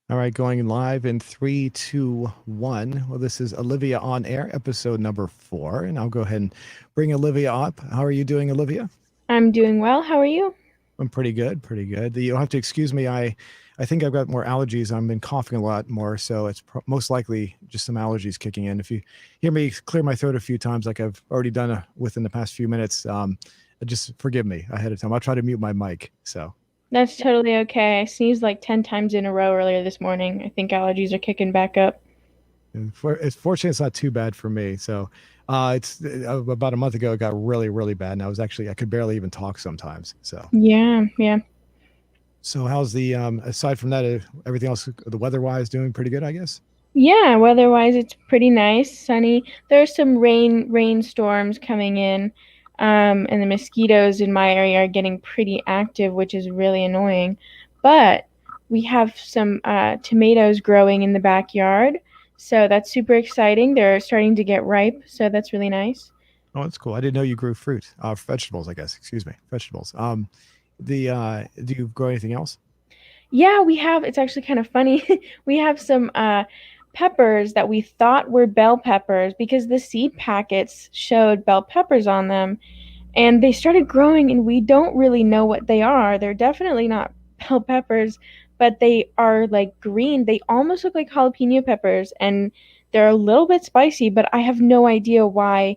All right, going live in three, two, one. Well, this is Olivia on Air, episode number 4, and I'll go ahead and bring Olivia up. How are you doing, Olivia? I'm doing well. How are you? I'm pretty good, pretty good. You'll have to excuse me. I think I've got more allergies. I've been coughing a lot more, so it's most likely just some allergies kicking in. If you hear me clear my throat a few times, like I've already done within the past few minutes, just forgive me ahead of time. I'll try to mute my mic. So. That's totally okay. I sneezed like 10 times in a row earlier this morning. I think allergies are kicking back up. And it's fortunately it's not too bad for me. So it's about a month ago it got really really bad, and I could barely even talk sometimes. Yeah, yeah. So how's the aside from that, everything else the weather wise doing pretty good, I guess. Yeah, weather-wise it's pretty nice, sunny. There's some rainstorms coming in. And the mosquitoes in my area are getting pretty active, which is really annoying. But we have some tomatoes growing in the backyard, so that's super exciting. They're starting to get ripe, so that's really nice. Oh, that's cool. I didn't know you grew fruit, vegetables. I guess. Excuse me, vegetables. The do you grow anything else? Yeah, we have. It's actually kind of funny. We have some peppers that we thought were bell peppers because the seed packets showed bell peppers on them, and they started growing, and we don't really know what they are. They're definitely not bell peppers, but they are like green. They almost look like jalapeno peppers, and they're a little bit spicy, but I have no idea why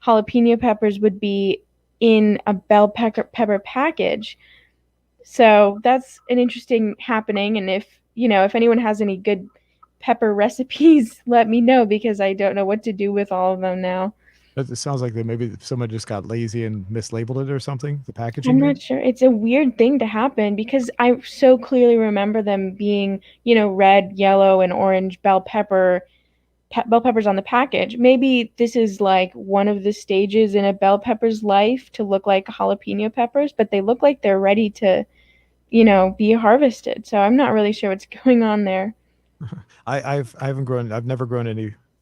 jalapeno peppers would be in a bell pepper package. So that's an interesting happening. And if anyone has any good pepper recipes, let me know because I don't know what to do with all of them now. It sounds like that maybe someone just got lazy and mislabeled it or something. The I'm packaging, not maybe. sure. It's a weird thing to happen because I so clearly remember them being, red, yellow, and orange bell peppers on the package. Maybe this is like one of the stages in a bell pepper's life to look like jalapeno peppers, but they look like they're ready to, be harvested. So I'm not really sure what's going on there. I haven't grown. I've never grown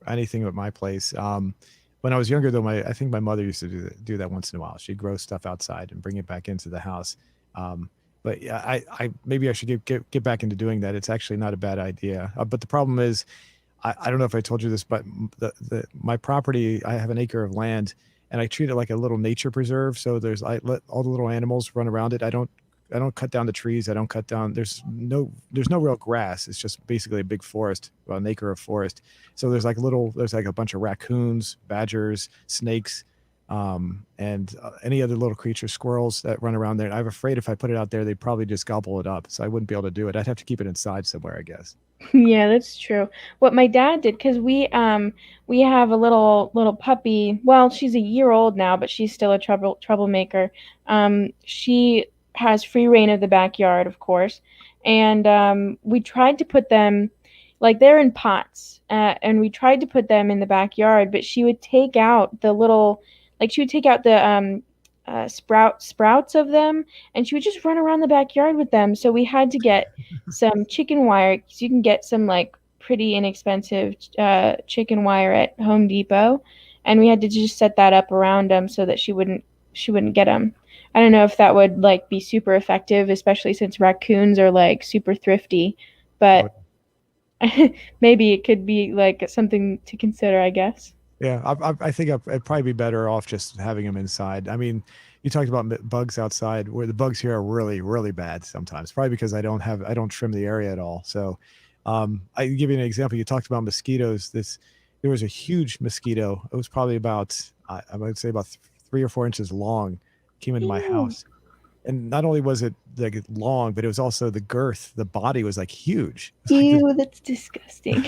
anything at my place. When I was younger, though, my I think my mother used to do that once in a while. She'd grow stuff outside and bring it back into the house. Um, but yeah, I maybe I should get back into doing that. It's actually not a bad idea. But the problem is, I don't know if I told you this, but my property, I have an acre of land, and I treat it like a little nature preserve. So I let all the little animals run around it. I don't cut down the trees. I don't cut down. There's no real grass. It's just basically a big forest, about an acre of forest. So there's like a bunch of raccoons, badgers, snakes, and any other little creatures, squirrels that run around there. And I'm afraid if I put it out there, they'd probably just gobble it up. So I wouldn't be able to do it. I'd have to keep it inside somewhere, I guess. Yeah, that's true. What my dad did, because we have a little puppy. Well, she's a year old now, but she's still a troublemaker. She has free reign of the backyard, of course, and we tried to put them, like they're in pots, and we tried to put them in the backyard, but she would take out the little, like she would take out the sprouts of them, and she would just run around the backyard with them. So we had to get some chicken wire because you can get some like pretty inexpensive chicken wire at Home Depot, and we had to just set that up around them so that she wouldn't get them. I don't know if that would like be super effective, especially since raccoons are like super thrifty, Oh, but maybe it could be like something to consider, I guess. yeah, I think I'd probably be better off just having them inside. I mean, you talked about bugs outside, where the bugs here are really, really bad sometimes. Probably because I don't trim the area at all. So, I can give you an example. You talked about mosquitoes. There was a huge mosquito. It was probably about I would say about 3 or 4 inches long. Came into my Ew, house, and not only was it like long, but it was also the girth. The body was like huge. It's like this. ew, that's disgusting.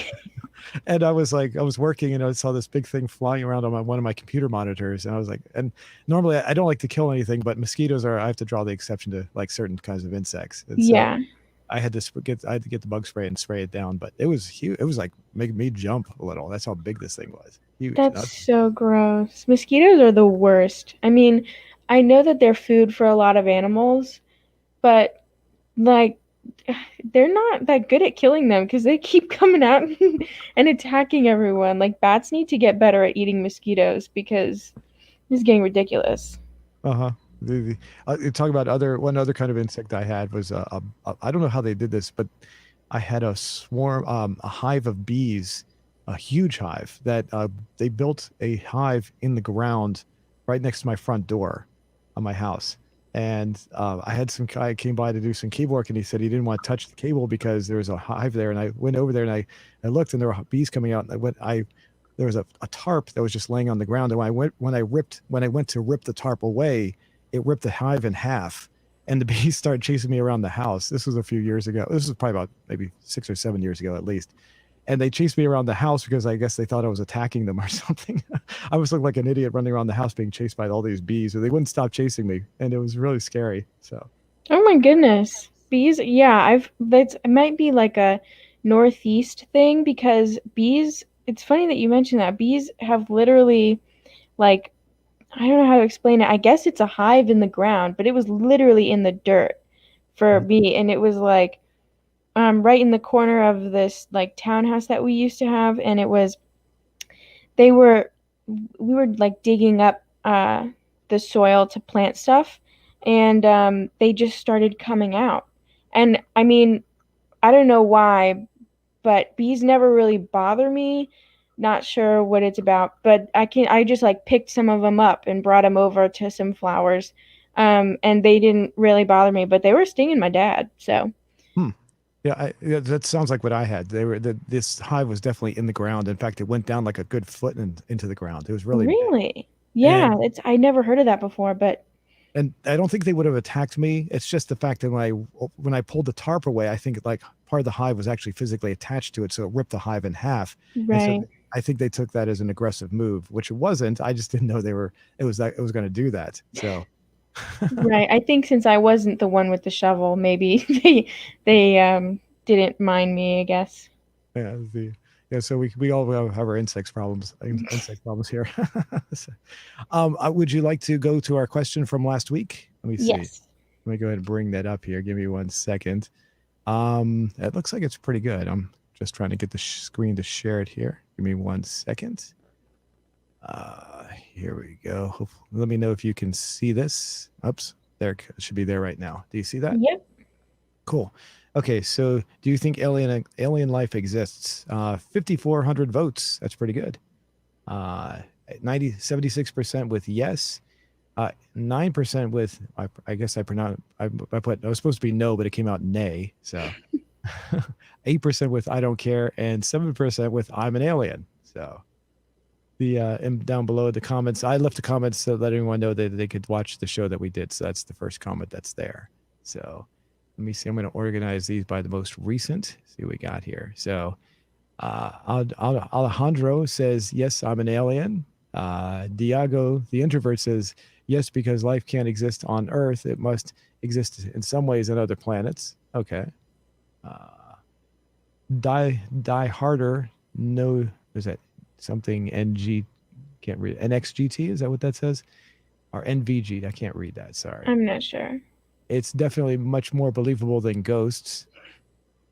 And I was working and I saw this big thing flying around on one of my computer monitors. And I was like, and normally I don't like to kill anything, but I have to draw the exception to like certain kinds of insects. And so Yeah. I had to get the bug spray and spray it down, but it was huge. It was like making me jump a little. That's how big this thing was. Huge. That's so gross. Mosquitoes are the worst. I mean, I know that they're food for a lot of animals, but like they're not that good at killing them because they keep coming out and attacking everyone. Like bats need to get better at eating mosquitoes because this is getting ridiculous. Uh-huh. You talk about one other kind of insect I had was I don't know how they did this, but I had a swarm, a hive of bees, a huge hive that they built a hive in the ground right next to my front door on my house. And I had some guy came by to do some cable work, and he said he didn't want to touch the cable because there was a hive there. And I went over there and I looked, and there were bees coming out. And I there was a tarp that was just laying on the ground. And when I went to rip the tarp away, it ripped the hive in half, and the bees started chasing me around the house. This was a few years ago. This was probably about maybe 6 or 7 years ago at least. And they chased me around the house because I guess they thought I was attacking them or something. I was looking like an idiot running around the house being chased by all these bees, and they wouldn't stop chasing me, and it was really scary. So, Oh my goodness. Bees, yeah, that's it might be like a northeast thing because bees, it's funny that you mentioned that. Bees have literally like I don't know how to explain it. I guess it's a hive in the ground, but it was literally in the dirt for me and it was like right in the corner of this like townhouse that we used to have and it was they were we were like digging up the soil to plant stuff and they just started coming out. And I mean, I don't know why, but bees never really bother me. Not sure what it's about, but I just like picked some of them up and brought them over to some flowers. And they didn't really bother me, but they were stinging my dad. So, hmm. Yeah, yeah, that sounds like what I had. This hive was definitely in the ground. In fact, it went down like a good foot into the ground. It was really big. really? Yeah, And it's I never heard of that before, but I don't think they would have attacked me. It's just the fact that when I pulled the tarp away, I think like part of the hive was actually physically attached to it, so it ripped the hive in half. And so right. I think they took that as an aggressive move, which it wasn't. I just didn't know it was going to do that. So Right. I think since I wasn't the one with the shovel, maybe they didn't mind me, I guess. yeah, so we all have our insect problems here. So, would you like to go to our question from last week? Let me see. Yes. Let me go ahead and bring that up here. Give me 1 second. It looks like it's pretty good. I'm just trying to get the screen to share it here. Give me 1 second. Here we go. Let me know if you can see this. Oops, there it should be there right now. Do you see that? Yep. Cool. Okay, so do you think alien life exists? 5,400 votes. That's pretty good. Uh, 76% with yes. 9% with I guess I put I was supposed to be no, but it came out nay. So 8% with I don't care, and 7% with I'm an alien. So the and down below the comments, I left the comments so that everyone know that they could watch the show that we did. So that's the first comment that's there. So let me see. I'm going to organize these by the most recent. See what we got here. So Alejandro says yes, I'm an alien. Diago, the introvert, says yes because life can't exist on Earth. It must exist in some ways on other planets. Okay. Uh, die harder. No, is that something NG? Can't read it. NXGT. Is that what that says? Or NVG? I can't read that. Sorry. I'm not sure. It's definitely much more believable than ghosts.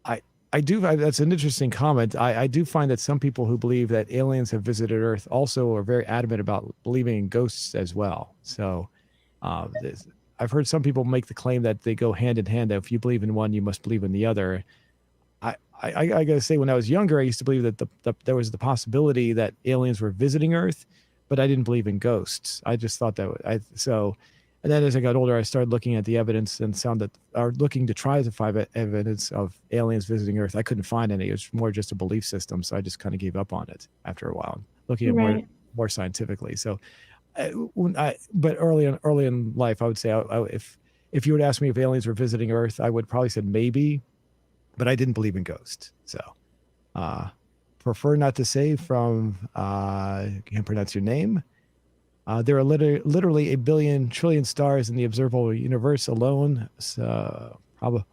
I that's an interesting comment. I do find that some people who believe that aliens have visited Earth also are very adamant about believing in ghosts as well. So I've heard some people make the claim that they go hand in hand. That if you believe in one, you must believe in the other. I gotta say, when I was younger, I used to believe that there was the possibility that aliens were visiting Earth, but I didn't believe in ghosts. I just thought that and then as I got older, I started looking at the evidence and found that, or looking to try to find evidence of aliens visiting Earth. I couldn't find any. It was more just a belief system, so I just kind of gave up on it after a while, looking at Right. more scientifically. So, but early in life, I would say if you would ask me if aliens were visiting Earth, I would probably said maybe, but I didn't believe in ghosts. So, uh, prefer not to say from can't pronounce your name. There are literally a billion trillion stars in the observable universe alone. So, probably.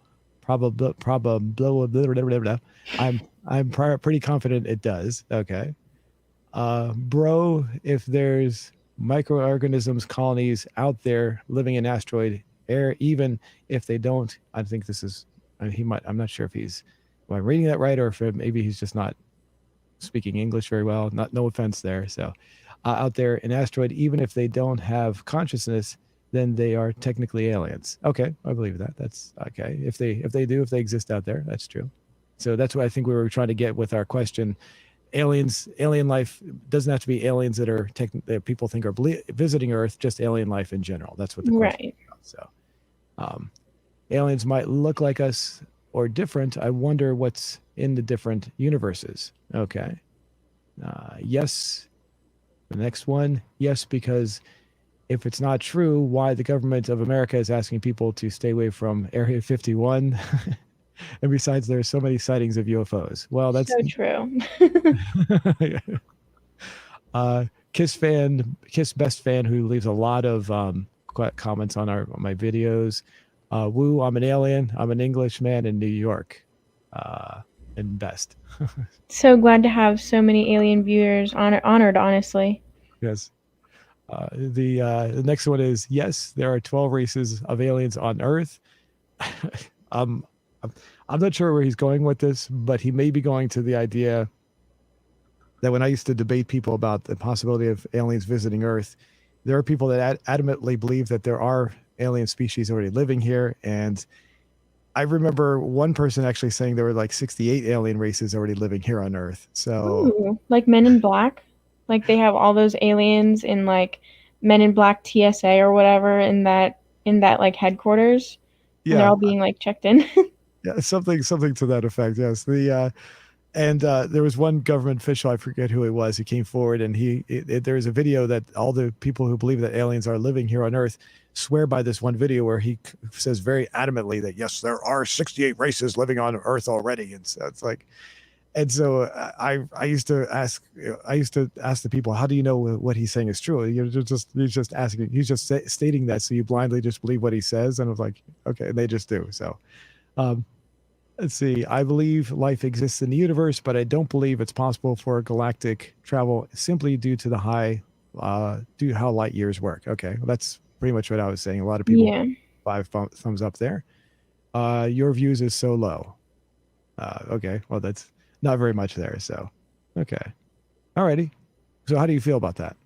I'm pretty confident it does. Okay. Bro, if there's microorganisms colonies out there living in asteroid air, even if they don't, I think this is he might. I'm not sure if he's. Am I reading that right, or if maybe he's just not speaking English very well. Not no offense there. So out there in asteroid, even if they don't have consciousness, then they are technically aliens. Okay, I believe that. That's okay. If they exist out there, that's true. So that's what I think we were trying to get with our question. Alien life doesn't have to be aliens that are that people think are visiting Earth, just alien life in general. That's what the question Right. is about. So, um, aliens might look like us or different. I wonder what's in the different universes. Okay. Yes. The next one, yes, because if it's not true, why the government of America is asking people to stay away from Area 51? And besides, there are so many sightings of UFOs. Well, that's So true. uh, Kiss best fan who leaves a lot of comments on my videos. Woo, I'm an alien. I'm an Englishman in New York. Uh, and best. So glad to have so many alien viewers honored, honestly. Yes. The next one is yes, there are 12 races of aliens on Earth. um, I'm, I'm not sure where he's going with this, but he may be going to the idea that when I used to debate people about the possibility of aliens visiting Earth, there are people that adamantly believe that there are alien species already living here. And I remember one person actually saying there were like 68 alien races already living here on Earth. So, Ooh, like Men in Black? Like they have all those aliens in like Men in Black TSA or whatever in that like headquarters and they're yeah, all being like checked in. yeah, something to that effect. Yes. And there was one government official, I forget who it was, who came forward, and there's a video that all the people who believe that aliens are living here on Earth swear by this one video where he says very adamantly that yes, there are 68 races living on Earth already, and so it's like, and so I used to ask the people, how do you know what he's saying is true? He's just asking, he's just stating that, so you blindly just believe what he says, and I was like, okay, and they just do. So. Um, Let's see. I believe life exists in the universe, but I don't believe it's possible for galactic travel simply due to due to how light years work. Okay, well, that's pretty much what I was saying. A lot of people Yeah. five thumbs up there. Your views is so low. Okay, well that's not very much there. So, okay, alrighty. So how do you feel about that?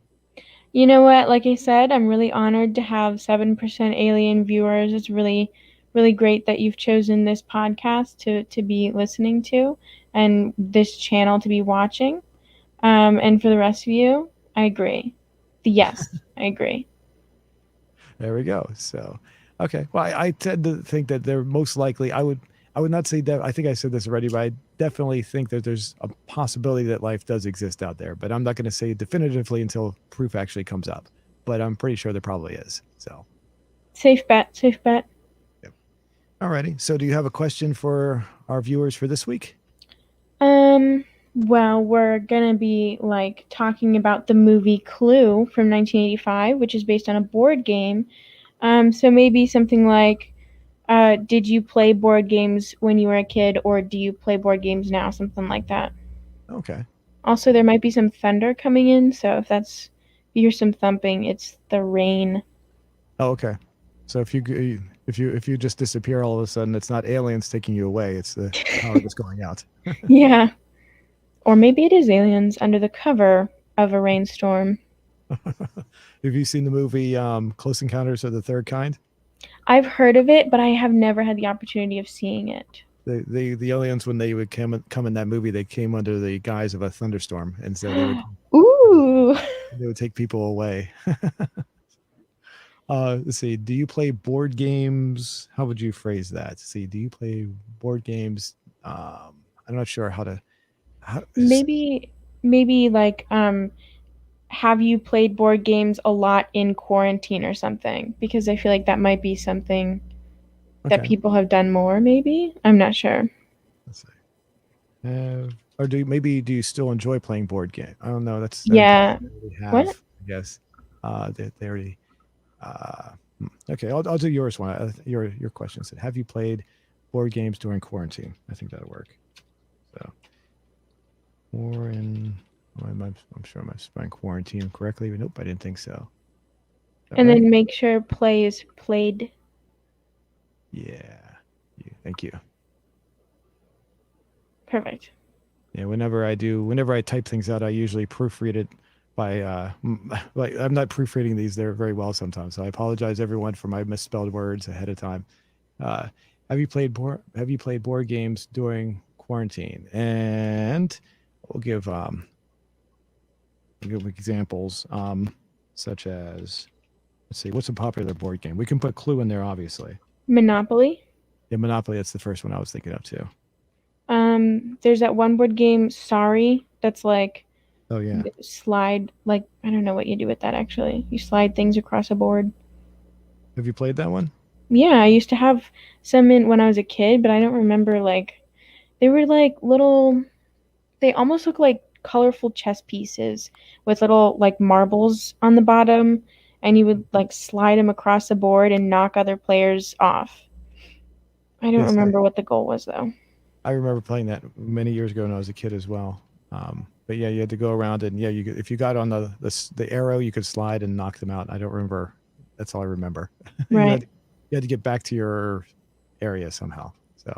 You know what? Like I said, I'm really honored to have 7% alien viewers. It's really, really great that you've chosen this podcast to be listening to and this channel to be watching. And for the rest of you, I agree. Yes, I agree. There we go. So, okay. Well, I tend to think that they're most likely. I would not say that. I think I said this already, but I definitely think that there's a possibility that life does exist out there. But I'm not going to say definitively until proof actually comes up. But I'm pretty sure there probably is. So, Safe bet, safe bet. yep. Alrighty. So, do you have a question for our viewers for this week? Well, we're gonna be like talking about the movie Clue from 1985, which is based on a board game. So maybe something like, did you play board games when you were a kid, or do you play board games now? Something like that. Okay. Also, there might be some thunder coming in, so if you hear some thumping, it's the rain. Oh, okay. So if you just disappear all of a sudden, it's not aliens taking you away. It's the power just going out. Yeah. Or maybe it is aliens under the cover of a rainstorm. Have you seen the movie Close Encounters of the Third Kind? I've heard of it, but I have never had the opportunity of seeing it. The aliens, when they would come in that movie, they came under the guise of a thunderstorm, and so Ooh. they would take people away. Let's see. Do you play board games? How would you phrase that? Let's see. Do you play board games? I'm not sure how to. How, Maybe like have you played board games a lot in quarantine or something? Because I feel like that might be something that okay. people have done more, maybe? I'm not sure. Let's see. Or do you still enjoy playing board game? I don't know. That's an impression Yeah. they already What? have. I guess. They already. Okay, I'll do yours one. Your question said, have you played board games during quarantine? I think that'll work. So, or in, I'm sure I'm spelling quarantine correctly, but nope, I didn't think so. All And right. then make sure play is played. Yeah. Thank you. Perfect. Yeah. Whenever I type things out, I usually proofread it by, like I'm not proofreading these there very well sometimes. So I apologize everyone for my misspelled words ahead of time. Uh, have you played board games during quarantine. And we'll give examples, such as, let's see, what's a popular board game? We can put Clue in there, obviously. Monopoly. Yeah, Monopoly. That's the first one I was thinking of too. There's that one board game, Sorry, that's like Oh yeah. slide, like I don't know what you do with that actually. You slide things across a board. Have you played that one? Yeah, I used to have some in when I was a kid, but I don't remember like they were like little they almost look like colorful chess pieces with little like marbles on the bottom and you would like slide them across the board and knock other players off. I don't Yes, remember what the goal was though. I remember playing that many years ago when I was a kid as well. But yeah, you had to go around and yeah, if you got on the arrow, you could slide and knock them out. I don't remember. That's all I remember. you Right. had you had to get back to your area somehow. So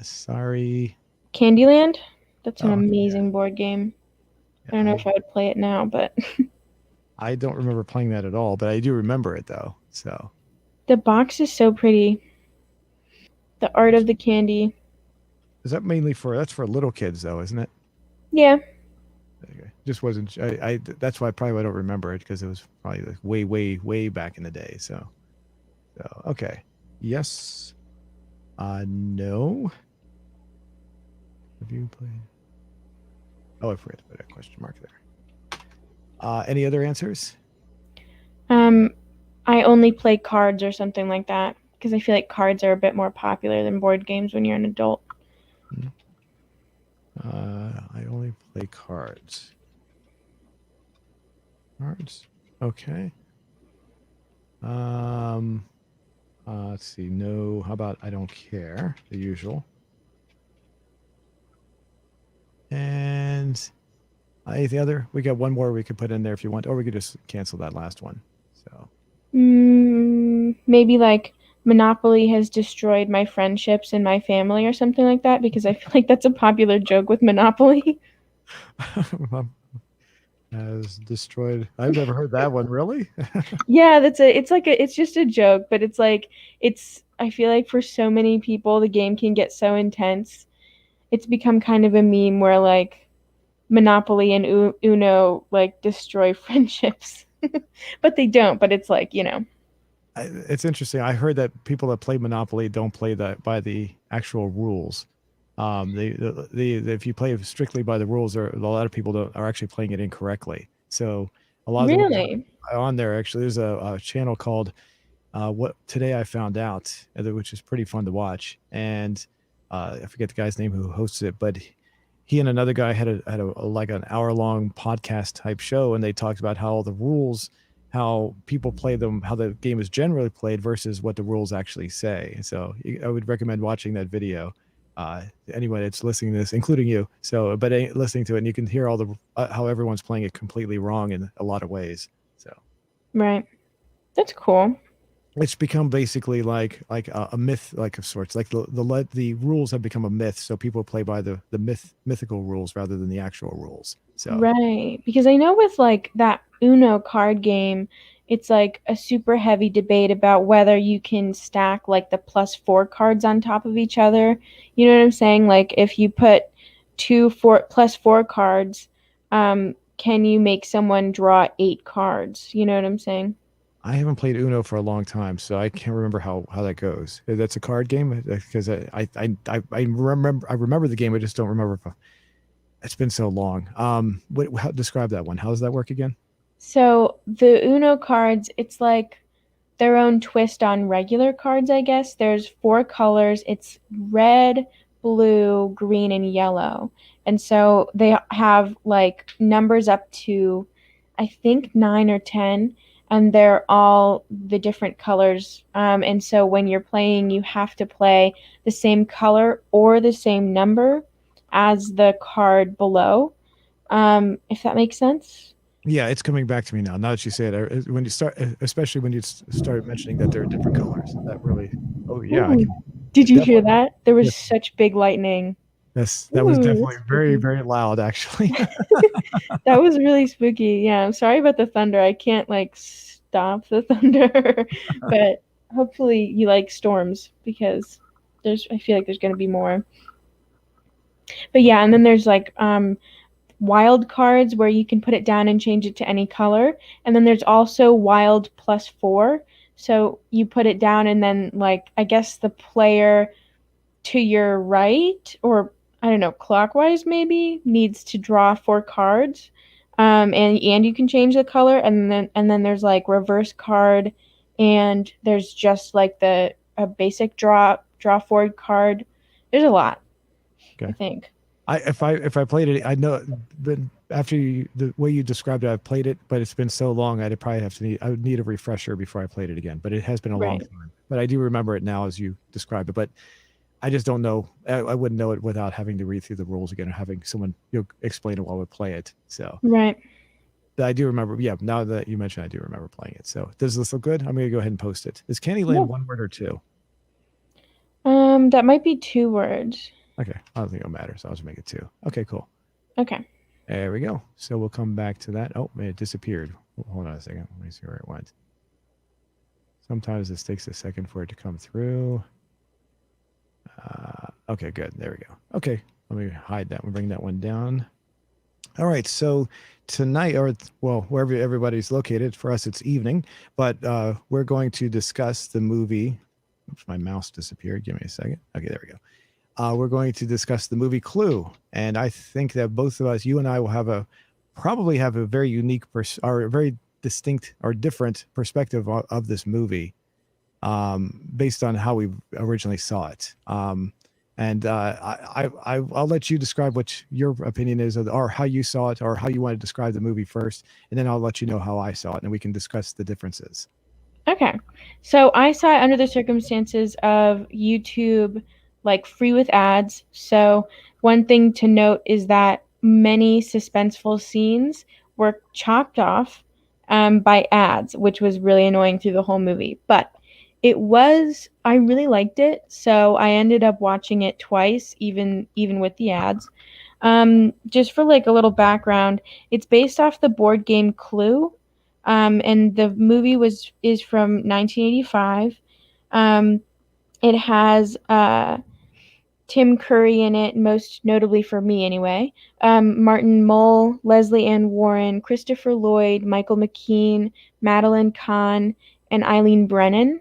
sorry. Candyland? That's an Oh yeah, amazing board game. yeah. I don't know if I would play it now, but I don't remember playing that at all, but I do remember it though. So the box is so pretty. The art of the candy. is that mainly for that's for little kids though, isn't it? Yeah. Okay. Just wasn't I that's why probably I don't remember it because it was probably like way, way, way back in the day. So okay. Yes. No. Have you played? Oh, I forgot to put a question mark there. Any other answers? Um, I only play cards or something like that because I feel like cards are a bit more popular than board games when you're an adult. Hmm. I only play cards. Cards. Okay. Um. Let's see. No. How about I don't care? The usual. And anything other? We got one more we could put in there if you want, or we could just cancel that last one. So Maybe like Monopoly has destroyed my friendships and my family or something like that because I feel like that's a popular joke with Monopoly. has destroyed. I've never heard that one. Really? Yeah, it's just a joke, but it's like it's I feel like for so many people the game can get so intense. It's become kind of a meme where like Monopoly and Uno like destroy friendships. But they don't, but it's like, It's interesting. I heard that people that play Monopoly don't play that by the actual rules. If you play strictly by the rules, a lot of people are actually playing it incorrectly. So a lot of the rules really. on there actually there's a channel called What Today I Found Out, which is pretty fun to watch. And I forget the guy's name who hosts it, but he and another guy had a like an hour long podcast type show, and they talked about how the rules, how people play them, how the game is generally played versus what the rules actually say. So I would recommend watching that video. Anyone that's listening to this, including you. So, but listening to it, and you can hear all the how everyone's playing it completely wrong in a lot of ways. So Right. That's cool. it's become basically like a myth, like of sorts. Like the rules have become a myth, so people play by the mythical rules rather than the actual rules. So Right. Because I know with like that Uno card game, it's like a super heavy debate about whether you can stack like the plus four cards on top of each other. You know what I'm saying? Like if you put two four plus four cards, can you make someone draw eight cards? You know what I'm saying? I haven't played Uno for a long time, so I can't remember how that goes. That's a card game because I remember the game. I just don't remember. It's been so long. Describe that one. How does that work again? So the Uno cards, it's like their own twist on regular cards, I guess. There's four colors. It's red, blue, green, and yellow. And so they have like numbers up to, I think, 9 or 10, and they're all the different colors. And so when you're playing, you have to play the same color or the same number as the card below, if that makes sense. Yeah, it's coming back to me now. Now that you say it, when you start, especially when you started mentioning that there are different colors, that really. Oh yeah, I Ooh, can did you hear definitely. that? There was Yes, such big lightning. that was Ooh, definitely that's very spooky. very loud actually. That was really spooky. Yeah, I'm sorry about the thunder. I can't like stop the thunder, but hopefully you like storms because I feel like there's going to be more. But yeah, and then there's like wild cards where you can put it down and change it to any color. And then there's also wild plus 4. So you put it down and then like I guess the player to your right, or I don't know, clockwise maybe, needs to draw 4 cards. And you can change the color, and then there's like reverse card, and there's just like the a basic draw forward card. There's a lot, I Okay. think. If I played it, I know, but after the way you described it, I've played it, but it's been so long, I would need a refresher before I played it again. But it has been a long Right. time. But I do remember it now as you described it. But I just don't know. I wouldn't know it without having to read through the rules again or having someone explain it while we play it. So Right. I do remember. Yeah, now that you mentioned, I do remember playing it. So does this look good? I'm gonna go ahead and post it. Is Candyland Yeah. one word or two? That might be 2 words. Okay, I don't think it'll matter. So I'll just make it two. Okay, cool. Okay. There we go. So we'll come back to that. Oh, it disappeared. Hold on a second. Let me see where it went. Sometimes this takes a second for it to come through. Okay, good. There we go. Okay, let me hide that. We'll bring that one down. All right. So tonight, or well, wherever everybody's located, for us it's evening, but we're going to discuss the movie. Oops, my mouse disappeared. Give me a second. Okay, there we go. We're going to discuss the movie Clue, and I think that both of us, you and I, will probably have a very unique or a very distinct or different perspective of this movie, based on how we originally saw it. And I'll let you describe what your opinion is, or how you saw it, or how you want to describe the movie first, and then I'll let you know how I saw it, and we can discuss the differences. Okay. So I saw it under the circumstances of YouTube, like free with ads. So one thing to note is that many suspenseful scenes were chopped off by ads, which was really annoying through the whole movie. But I really liked it. So I ended up watching it twice, even with the ads. Just for like a little background, it's based off the board game Clue, and the movie was is from 1985. Um, it has Tim Curry in it, most notably for me anyway. Martin Mull, Leslie Ann Warren, Christopher Lloyd, Michael McKean, Madeline Kahn, and Eileen Brennan.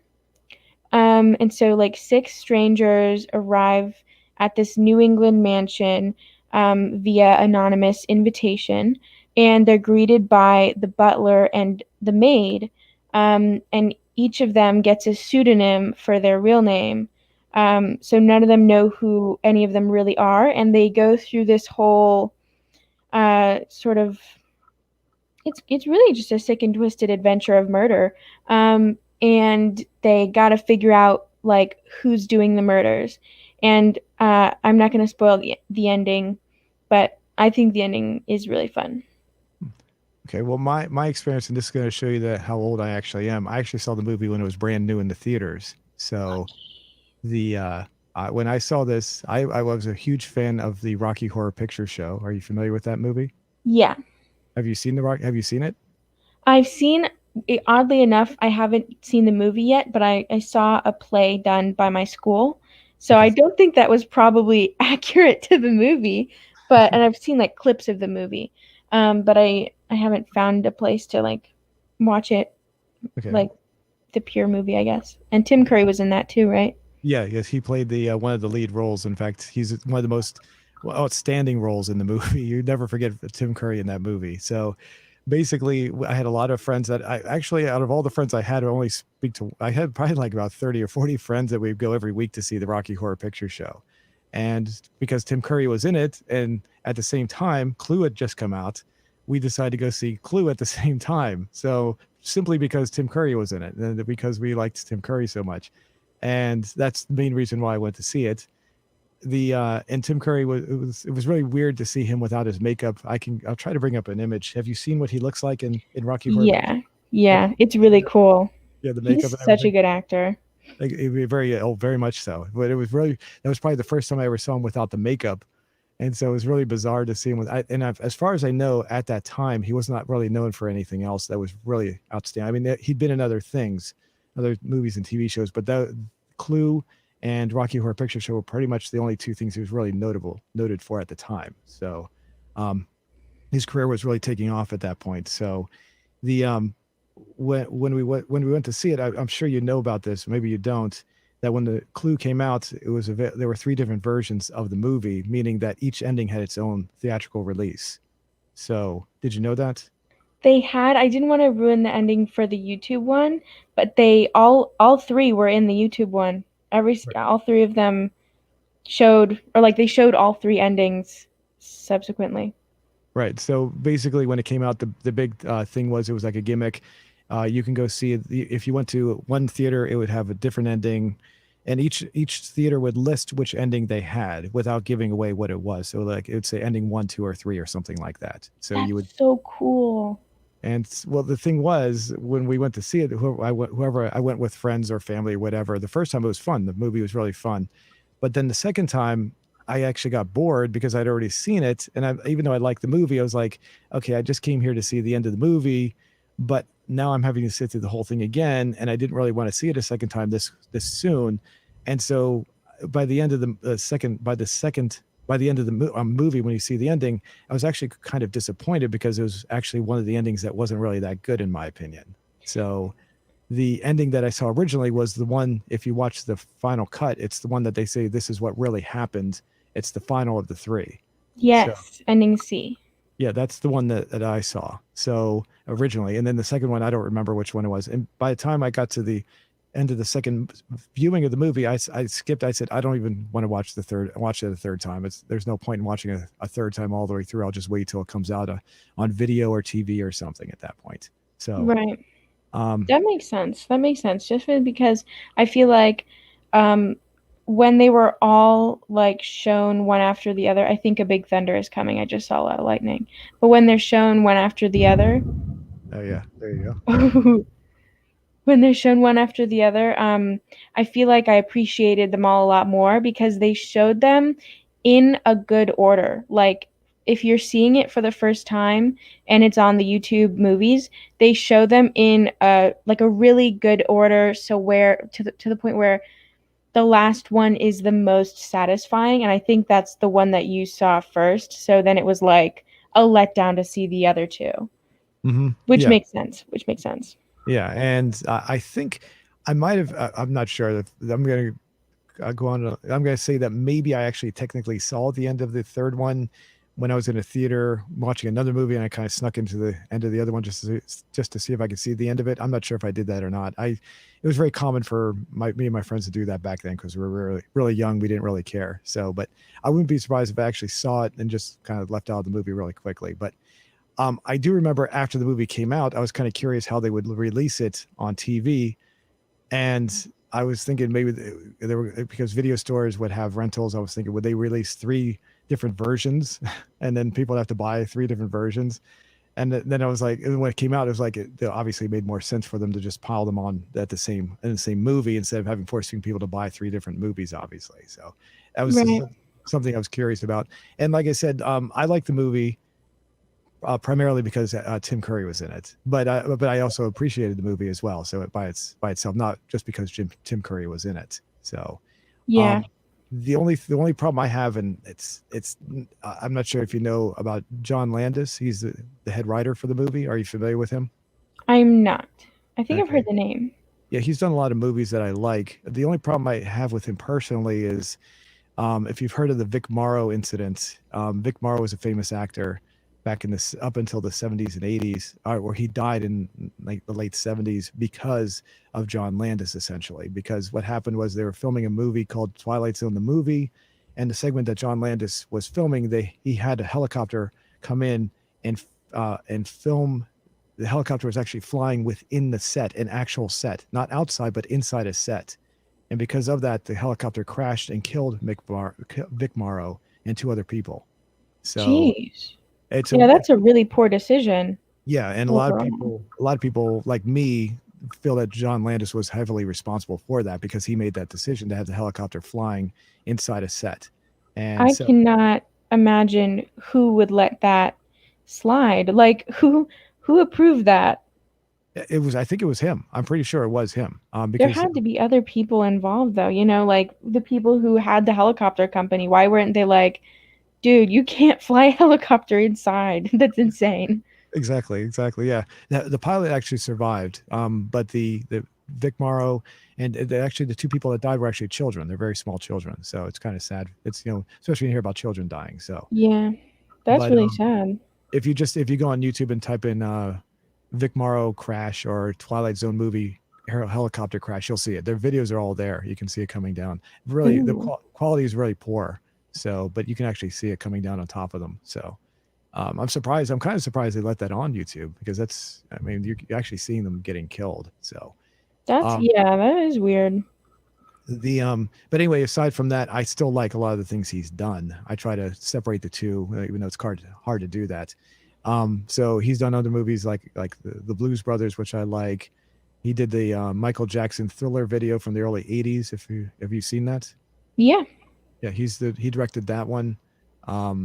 And so, like, 6 strangers arrive at this New England mansion via anonymous invitation, and they're greeted by the butler and the maid, and each of them gets a pseudonym for their real name. So none of them know who any of them really are, and they go through this whole sort of it's really just a sick and twisted adventure of murder. And they got to figure out like who's doing the murders. And I'm not going to spoil the ending, but I think the ending is really fun. Okay, well, my experience, and this is going to show you that how old I actually am. I actually saw the movie when it was brand new in the theaters. So the when I saw this, I was a huge fan of the Rocky Horror Picture Show. Are you familiar with that movie? Yeah, Have you seen the Rock? Have you seen it? I've seen it, oddly enough, I haven't seen the movie yet, but I saw a play done by my school. So Okay, I don't think that was probably accurate to the movie, but and I've seen like clips of the movie. But I haven't found a place to like watch it okay. like the pure movie, I guess. And Tim Curry was in that too, right? Yeah, yes, he played the one of the lead roles. In fact, he's one of the most outstanding roles in the movie. You never forget Tim Curry in that movie. So basically, I had a lot of friends that I actually, out of all the friends I had, I had probably like about 30 or 40 friends that we'd go every week to see the Rocky Horror Picture Show. And because Tim Curry was in it, and at the same time, Clue had just come out, we decided to go see Clue at the same time. So simply because Tim Curry was in it, and because we liked Tim Curry so much, and that's the main reason why I went to see it. The and Tim Curry was really weird to see him without his makeup. I'll try to bring up an image. Have you seen what he looks like in Rocky Horror Picture? Yeah. Yeah, Yeah, it's really cool. yeah, the makeup He's and such a everything. good actor. Like, very very much so. But it was really, that was probably the first time I ever saw him without the makeup, and so it was really bizarre to see him with. As far as I know, at that time, he was not really known for anything else that was really outstanding. I mean, he'd been in other things, other movies and TV shows, but that Clue and Rocky Horror Picture Show were pretty much the only two things he was really noted for at the time. So um, his career was really taking off at that point. So the when we went to see it, I'm sure you know about this, maybe you don't. That when the Clue came out, there were three different versions of the movie, meaning that each ending had its own theatrical release. So did you know that? They had, I didn't want to ruin the ending for the YouTube one, but they all three were in the YouTube one. All three of them showed, or like they showed all three endings subsequently. Right. So basically, when it came out, the big thing was it was like a gimmick. You can go see it. If you went to one theater, it would have a different ending, and each theater would list which ending they had without giving away what it was. So like it would say ending one, two, or three, or something like that. So you would. That's so cool. And well, the thing was, when we went to see it, whoever I went with, friends or family or whatever, the first time it was fun. The movie was really fun. But then the second time, I actually got bored because I'd already seen it. And even though I liked the movie, I was like, okay, I just came here to see the end of the movie, but now I'm having to sit through the whole thing again. And I didn't really want to see it a second time this soon. And so by the end of the by the end of the movie, when you see the ending, I was actually kind of disappointed because it was actually one of the endings that wasn't really that good, in my opinion. So the ending that I saw originally was the one, if you watch the final cut, it's the one that they say this is what really happened. It's the final of the three. So Yes, ending C. yeah, that's the one that I saw. So originally, and then the second one, I don't remember which one it was. And by the time I got to the end of the second viewing of the movie, I skipped. I said, I don't even want to watch it a third time. There's no point in watching a third time all the way through. I'll just wait till it comes out on video or TV or something at that point. So, Right. um, That makes sense. That makes sense. Just because I feel like um when they were all like shown one after the other, I think a big thunder is coming. I just saw a lot of lightning. But when they're shown one after the other, oh yeah, there you go. when they're shown one after the other, I feel like I appreciated them all a lot more because they showed them in a good order. Like if you're seeing it for the first time and it's on the YouTube movies, they show them in a really good order. So where to the point where the last one is the most satisfying, and I think that's the one that you saw first. So then it was like a letdown to see the other two, Hmm. which Yeah, makes sense. Which makes sense. yeah, and I think I might have. I'm not sure. If I'm going go on. I'm going to say that maybe I actually technically saw the end of the third one when I was in a theater watching another movie, and I kind of snuck into the end of the other one just to see if I could see the end of it. I'm not sure if I did that or not. It was very common for me and my friends to do that back then because we were really young. We didn't really care. So, but I wouldn't be surprised if I actually saw it and just kind of left out of the movie really quickly. But I do remember after the movie came out, I was kind of curious how they would release it on TV, and I was thinking maybe they were, because video stores would have rentals. I was thinking, would they release three different versions, and then people would have to buy three different versions? And then I was like, when it came out, it was like it obviously made more sense for them to just pile them on at the same movie instead of having forcing people to buy three different movies. Obviously, so that was just Right. something I was curious about. And like I said, I like the movie primarily because Tim Curry was in it, but I also appreciated the movie as well. So by itself, not just because Tim Curry was in it. So Yeah. um, the only problem I have, and it's I'm not sure if you know about John Landis. He's the head writer for the movie. Are you familiar with him? I'm not. I think I've heard Okay. the name. Yeah, he's done a lot of movies that I like. The only problem I have with him personally is if you've heard of the Vic Morrow incident. Vic Morrow was a famous actor back in this up until the 70s and 80s, where he died in like the late 70s because of John Landis, essentially. Because what happened was they were filming a movie called Twilight Zone, the movie, and the segment that John Landis was filming, he had a helicopter come in and film. The helicopter was actually flying within the set, an actual set, not outside, but inside a set. And because of that, the helicopter crashed and killed Vic Morrow and two other people. So Jeez. it's a Yeah, that's a really poor decision yeah, and overall. a lot of people like me feel that John Landis was heavily responsible for that because he made that decision to have the helicopter flying inside a set. And I so cannot imagine who would let that slide. Like who approved that? It was, I think it was him. I'm pretty sure it was him. There Because had to be other people involved, though, like the people who had the helicopter company. Why weren't they like, dude, you can't fly a helicopter inside? That's insane. exactly, exactly, yeah. The pilot actually survived, but the Vic Morrow and actually the two people that died were actually children. They're very small children, so it's kind of sad. It's especially when you hear about children dying. So, Yeah, that's but really sad. if you go on YouTube and type in Vic Morrow crash or Twilight Zone movie helicopter crash, you'll see it. Their videos are all there. You can see it coming down. Really, the Ooh, quality is really poor. So, but you can actually see it coming down on top of them. So, I'm surprised. I'm kind of surprised they let that on YouTube because that's, I mean, you're actually seeing them getting killed. So, that's um, yeah, that is weird. but anyway, aside from that, I still like a lot of the things he's done. I try to separate the two, even though it's hard to do that. So he's done other movies like the Blues Brothers, which I like. He did the Michael Jackson Thriller video from the early '80s. If you have you seen that? Yeah, Yeah, he directed that one.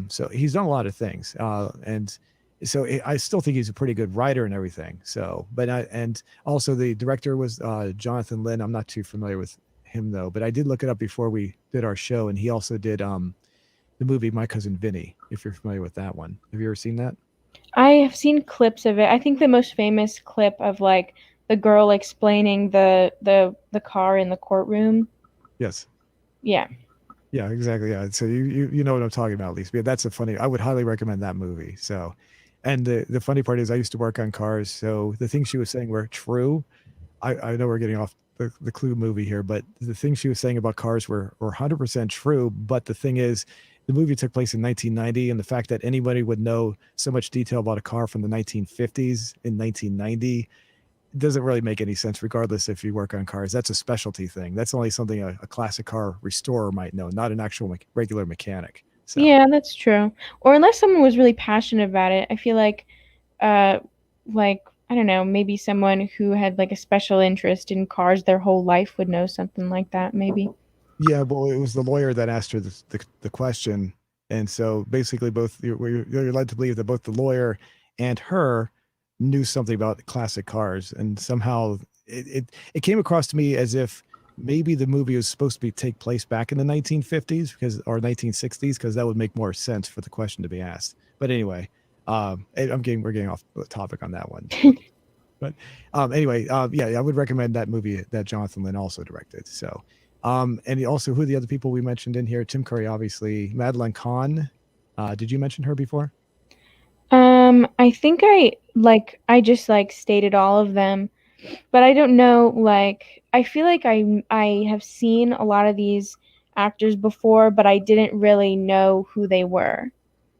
So he's done a lot of things, and so I still think he's a pretty good writer and everything. So, and also the director was Jonathan Lynn. I'm not too familiar with him though, but I did look it up before we did our show, and he also did the movie My Cousin Vinny. If you're familiar with that one, have you ever seen that? I have seen clips of it. I think the most famous clip of like the girl explaining the car in the courtroom. Yes. Yeah. Yeah, exactly. Yeah. So you know what I'm talking about, at least. But that's a funny. I would highly recommend that movie. So, and the funny part is, I used to work on cars, so the things she was saying were true. I know we're getting off the Clue movie here, but the things she was saying about cars were 100% true. But the thing is, the movie took place in 1990, and the fact that anybody would know so much detail about a car from the 1950s in 1990 doesn't really make any sense, regardless if you work on cars. That's a specialty thing. That's only something a classic car restorer might know, not an actual regular mechanic. So, Yeah, that's true. Or unless someone was really passionate about it, I feel uh like I don't know, maybe someone who had like a special interest in cars their whole life would know something like that maybe. yeah, well, it was the lawyer that asked her the question. And so basically, you're led to believe that both the lawyer and her knew something about classic cars. And somehow it came across to me as if maybe the movie was supposed to take place back in the 1950s or 1960s, because that would make more sense for the question to be asked. But anyway, we're getting off the topic on that one. But anyway, yeah, I would recommend that movie that Jonathan Lynn also directed. So, and also who are the other people we mentioned in here? Tim Curry, obviously. Madeline Kahn. Did you mention her before? I think I just like stated all of them, but I don't know like I feel like I have seen a lot of these actors before, but I didn't really know who they were.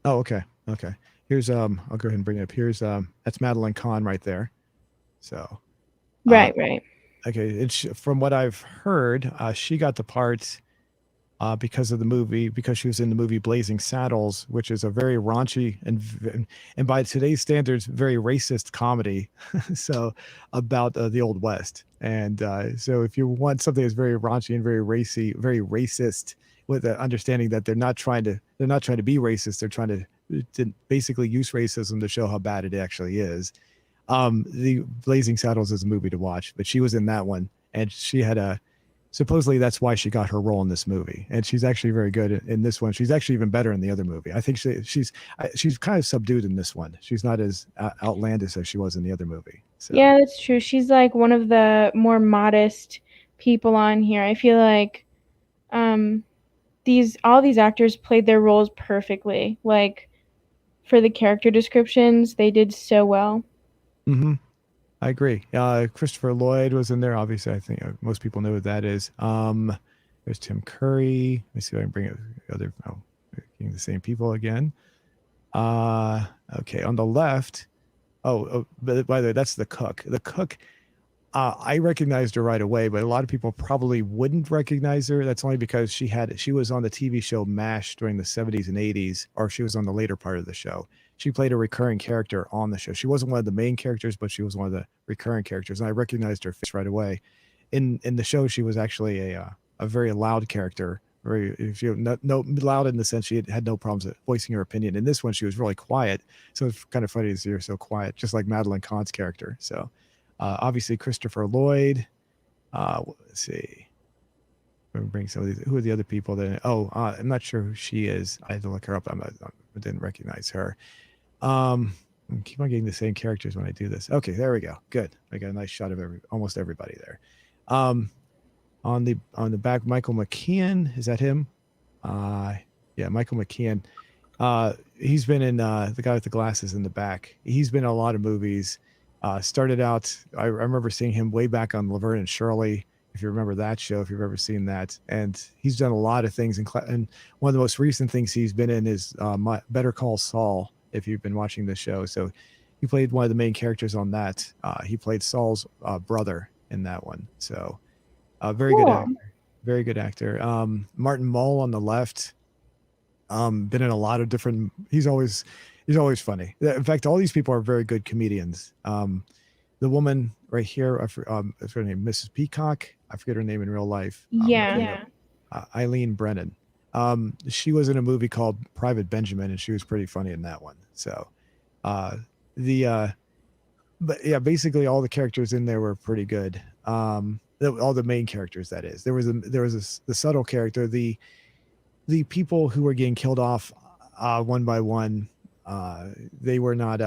Oh, okay, okay. Here's I'll go ahead and bring it up. Here's that's Madeline Kahn right there. So, uh, Right, right. okay, it's from what I've heard, she got the part because of the movie, because she was in the movie Blazing Saddles, which is a very raunchy and by today's standards, very racist comedy. So about the Old West, and so if you want something that's very raunchy and very racy, very racist, with the understanding that they're not trying to be racist, they're trying to basically use racism to show how bad it actually is. The Blazing Saddles is a movie to watch, but she was in that one, and she had a supposedly that's why she got her role in this movie, and she's actually very good in this one. She's actually even better in the other movie. I think she's kind of subdued in this one. She's not as outlandish as she was in the other movie. So, Yeah, that's true. She's like one of the more modest people on here. I feel like um these all these actors played their roles perfectly. Like for the character descriptions, they did so well. hmm I agree. Christopher Lloyd was in there. Obviously, I think most people know who that is. There's Tim Curry. Let me see if I can bring it other. Oh, getting the same people again. Uh, okay, on the left. Oh, but by the way, that's the cook. The cook, I recognized her right away, but a lot of people probably wouldn't recognize her. That's only because she was on the TV show MASH during the 70s and 80s, or she was on the later part of the show. She played a recurring character on the show. She wasn't one of the main characters, but she was one of the recurring characters, and I recognized her face right away. In the show, she was actually a very loud character. Very, if you no loud in the sense she had no problems at voicing her opinion. In this one, she was really quiet, so it's kind of funny to see her so quiet, just like Madeline Kahn's character. So, Obviously, Christopher Lloyd. Let's see. Let me bring some of these. Who are the other people that? Oh, I'm not sure who she is. I had to look her up. I didn't recognize her. I keep on getting the same characters when I do this. Okay, there we go. Good. I got a nice shot of almost everybody there. Um, on the back, Michael McKean. Is that him? Uh, yeah, Michael McKean. He's been in the guy with the glasses in the back. He's been in a lot of movies. Started out, I remember seeing him way back on Laverne and Shirley. If you remember that show, if you've ever seen that, and he's done a lot of things. And one of the most recent things he's been in is Better Call Saul. If you've been watching the show, so he played one of the main characters on that. He played Saul's brother in that one. So very good Cool. actor. Very good actor. Martin Mull on the left. Been in a lot of different. He's always funny. In fact, all these people are very good comedians. The woman right here, is her name Mrs. Peacock. I forget her name in real life. Yeah. Eileen Brennan. She was in a movie called Private Benjamin, and she was pretty funny in that one. So, uh, the but yeah, basically all the characters in there were pretty good. All the main characters, that is. The subtle character, the people who were getting killed off one by one. They were not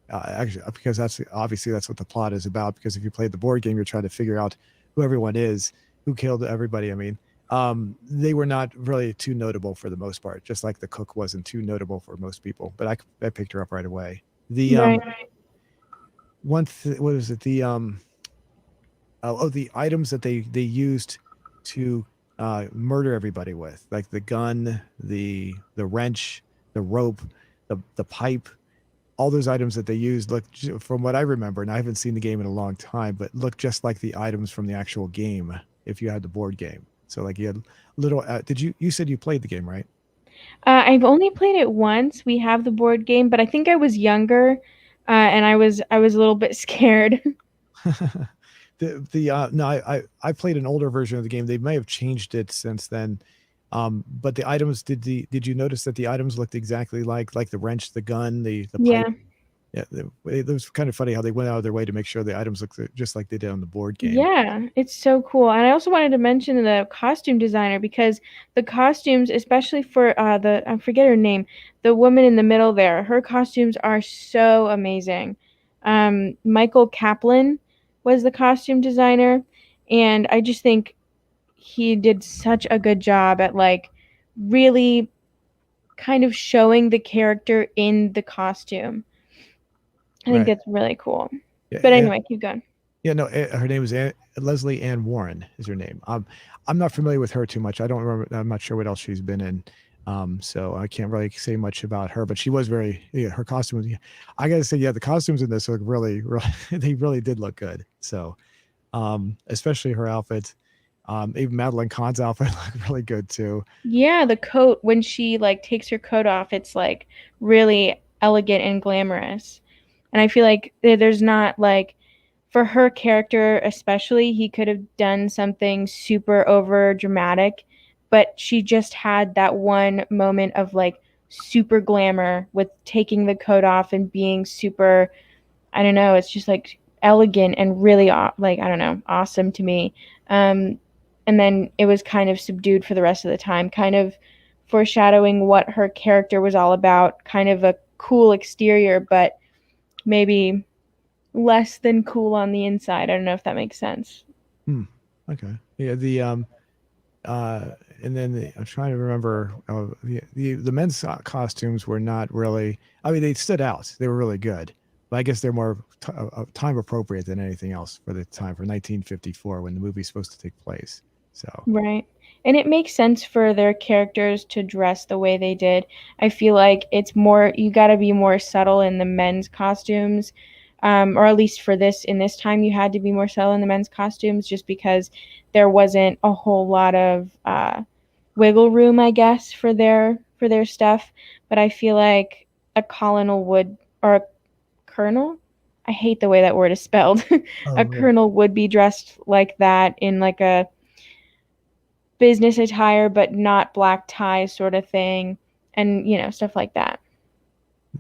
actually, because that's obviously that's what the plot is about. Because if you play the board game, you're trying to figure out who everyone is, who killed everybody. I mean, they were not really too notable for the most part. Just like the cook wasn't too notable for most people, but I picked her up right away. The Right. what is it? The items that they used to murder everybody with, like the gun, the wrench, the rope, the pipe. All those items that they used look, from what I remember, and I haven't seen the game in a long time, but look just like the items from the actual game. If you had the board game, so like you had little. Did you said you played the game, right? I've only played it once. We have the board game, but I think I was younger, and I was a little bit scared. The no, I played an older version of the game. They may have changed it since then. But the items, did you notice that the items looked exactly like the wrench, the gun, the Yeah. pipe? Yeah, it was kind of funny how they went out of their way to make sure the items looked just like they did on the board game. Yeah, it's so cool. And I also wanted to mention the costume designer because the costumes, especially for the I forget her name, the woman in the middle there, her costumes are so amazing. Michael Kaplan was the costume designer, and I just think he did such a good job at like really kind of showing the character in the costume. I think Right. that's really cool. But Yeah. anyway, keep going. Yeah. No, her name is Leslie Ann Warren is her name. I'm not familiar with her too much. I don't remember. I'm not sure what else she's been in. So I can't really say much about her, but she was very, yeah, her costumes. Yeah, I gotta say, yeah, the costumes in this look really, really, they really did look good. So, especially her outfit. Even Madeline Kahn's outfit looked really good too. Yeah, the coat when she like takes her coat off, it's like really elegant and glamorous. And I feel like there's not like for her character especially, he could have done something super over dramatic, but she just had that one moment of like super glamour with taking the coat off and being super, I don't know, it's just like elegant and really like I don't know, awesome to me. Um, and then it was kind of subdued for the rest of the time, kind of foreshadowing what her character was all about. Kind of a cool exterior, but maybe less than cool on the inside. I don't know if that makes sense. Hmm. Okay. Yeah. Uh, and then I'm trying to remember. The men's costumes were not really. I mean, they stood out. They were really good, but I guess they're more time appropriate than anything else for the time for 1954 when the movie's supposed to take place. So, Right. And it makes sense for their characters to dress the way they did. I feel like it's more, you got to be more subtle in the men's costumes. Or at least for this, in this time, you had to be more subtle in the men's costumes just because there wasn't a whole lot of wiggle room, I guess, for their stuff. But I feel like a colonel would, or a colonel? I hate the way that word is spelled. A oh yeah, colonel would be dressed like that in like a business attire but not black tie sort of thing and stuff like that.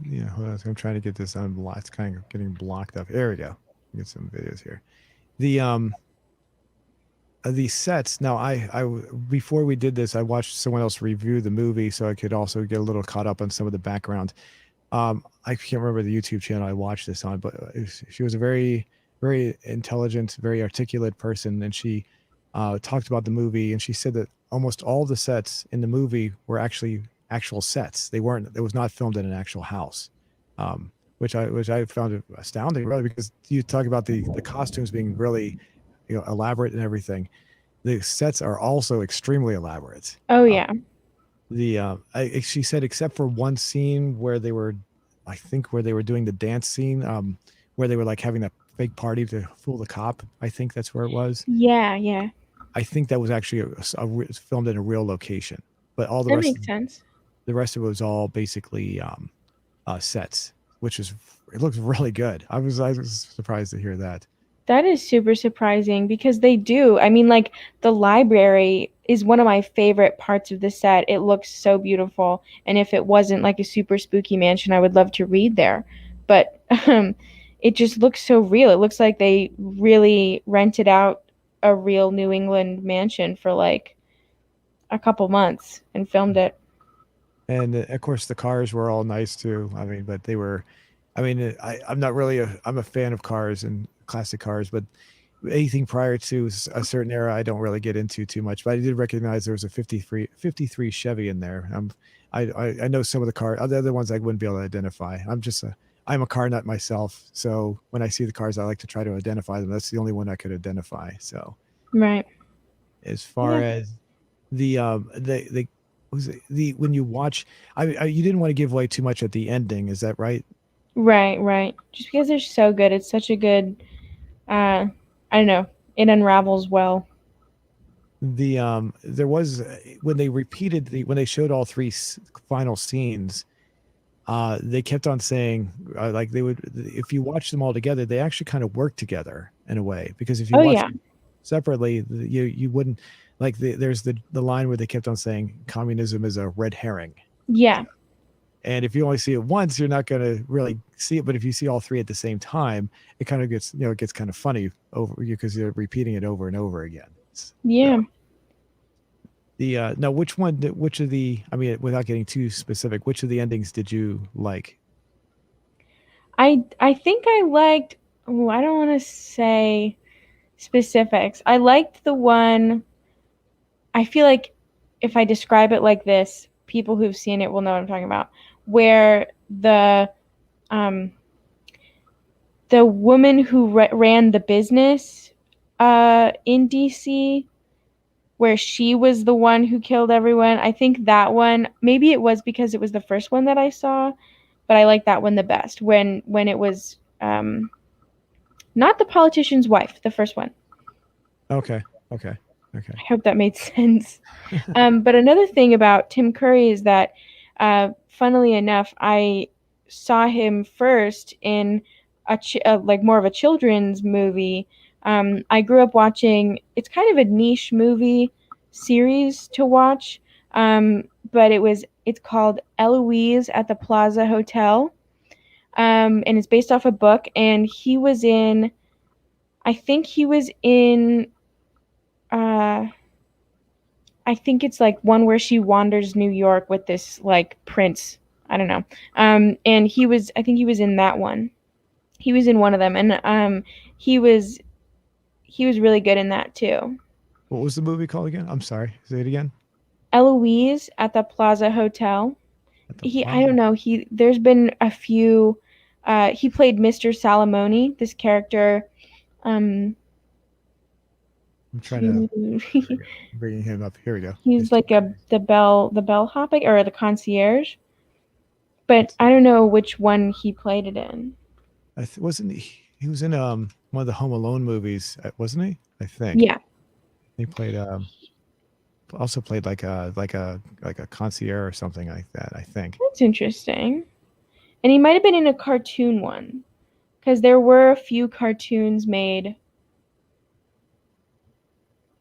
yeah. Hold on, I'm trying to get this unblocked. It's kind of getting blocked up. There we go. Get some videos here. The these sets. Now, before we did this, I watched someone else review the movie, so I could also get a little caught up on some of the background. I can't remember the YouTube channel I watched this on, but she was a very, very intelligent, very articulate person, and she talked about the movie, and she said that almost all the sets in the movie were actually actual sets. They weren't. It was not filmed in an actual house, which I found astounding, really, because you talk about the costumes being really, elaborate and everything. The sets are also extremely elaborate. Oh Uh, yeah. she said except for one scene where they were, I think where they were doing the dance scene, where they were like having a fake party to fool the cop. I think that's where it was. Yeah, yeah. I think that was actually filmed in a real location, but all That makes sense. the rest of it was all basically sets, which is it looks really good. I was surprised to hear that. That is super surprising because they do. I mean, like, the library is one of my favorite parts of the set. It looks so beautiful. And if it wasn't like a super spooky mansion, I would love to read there. But it just looks so real. It looks like they really rented out a real New England mansion for like a couple months and filmed it. And of course, the cars were all nice too. I mean, but they were, I mean, I'm not really I'm a fan of cars and classic cars, but anything prior to a certain era, I don't really get into too much. But I did recognize there was a 53 Chevy in there. I know some of the car, the other ones I wouldn't be able to identify. I'm a car nut myself. So when I see the cars, I like to try to identify them. That's the only one I could identify. So Right. as far Yeah. as the was it, the when you watch, you didn't want to give away too much at the ending, is that right? Right, right. Just because they're so good. It's such a good I don't know. It unravels well. There was when they repeated when they showed all three final scenes, they kept on saying, like, they would, if you watch them all together, they actually kind of work together in a way, because if you Oh watch yeah. them separately, you wouldn't, like, there's the line where they kept on saying communism is a red herring. Yeah. And if you only see it once, you're not going to really see it. But if you see all three at the same time, it kind of gets, it gets kind of funny over you because you're repeating it over and over again. So Yeah. now, which of the, I mean, without getting too specific, which of the endings did you like? I think I liked, ooh, I don't want to say specifics. I liked the one, I feel like if I describe it like this, people who've seen it will know what I'm talking about, where um the woman who ran the business in DC, where she was the one who killed everyone. I think that one, maybe it was because it was the first one that I saw, but I like that one the best when it was not the politician's wife, the first one. Okay. Okay. Okay. I hope that made sense. But another thing about Tim Curry is that, funnily enough, I saw him first in like more of a children's movie. I grew up watching. It's kind of a niche movie series to watch, but it's called Eloise at the Plaza Hotel, and it's based off a book. And he was in. I think he was in. Uh, I think it's like one where she wanders New York with this like prince. I don't know. And I think he was in that one. He was in one of them, and he was he was really good in that too. What was the movie called again? I'm sorry. Say it again. Eloise at the Plaza Hotel. At the I plaza. don't know. There's been a few. He played Mr. Salamoni, this character. Um, I'm trying to. he, There we go. I'm bringing him up. Here we go. he's Mr. like the bellhop or the concierge, but Let's I see. don't know which one he played it in. Wasn't he was in one of the Home Alone movies, wasn't he? I think Yeah, he played also played like a concierge or something like that, I think. that's interesting. And he might have been in a cartoon one because there were a few cartoons made.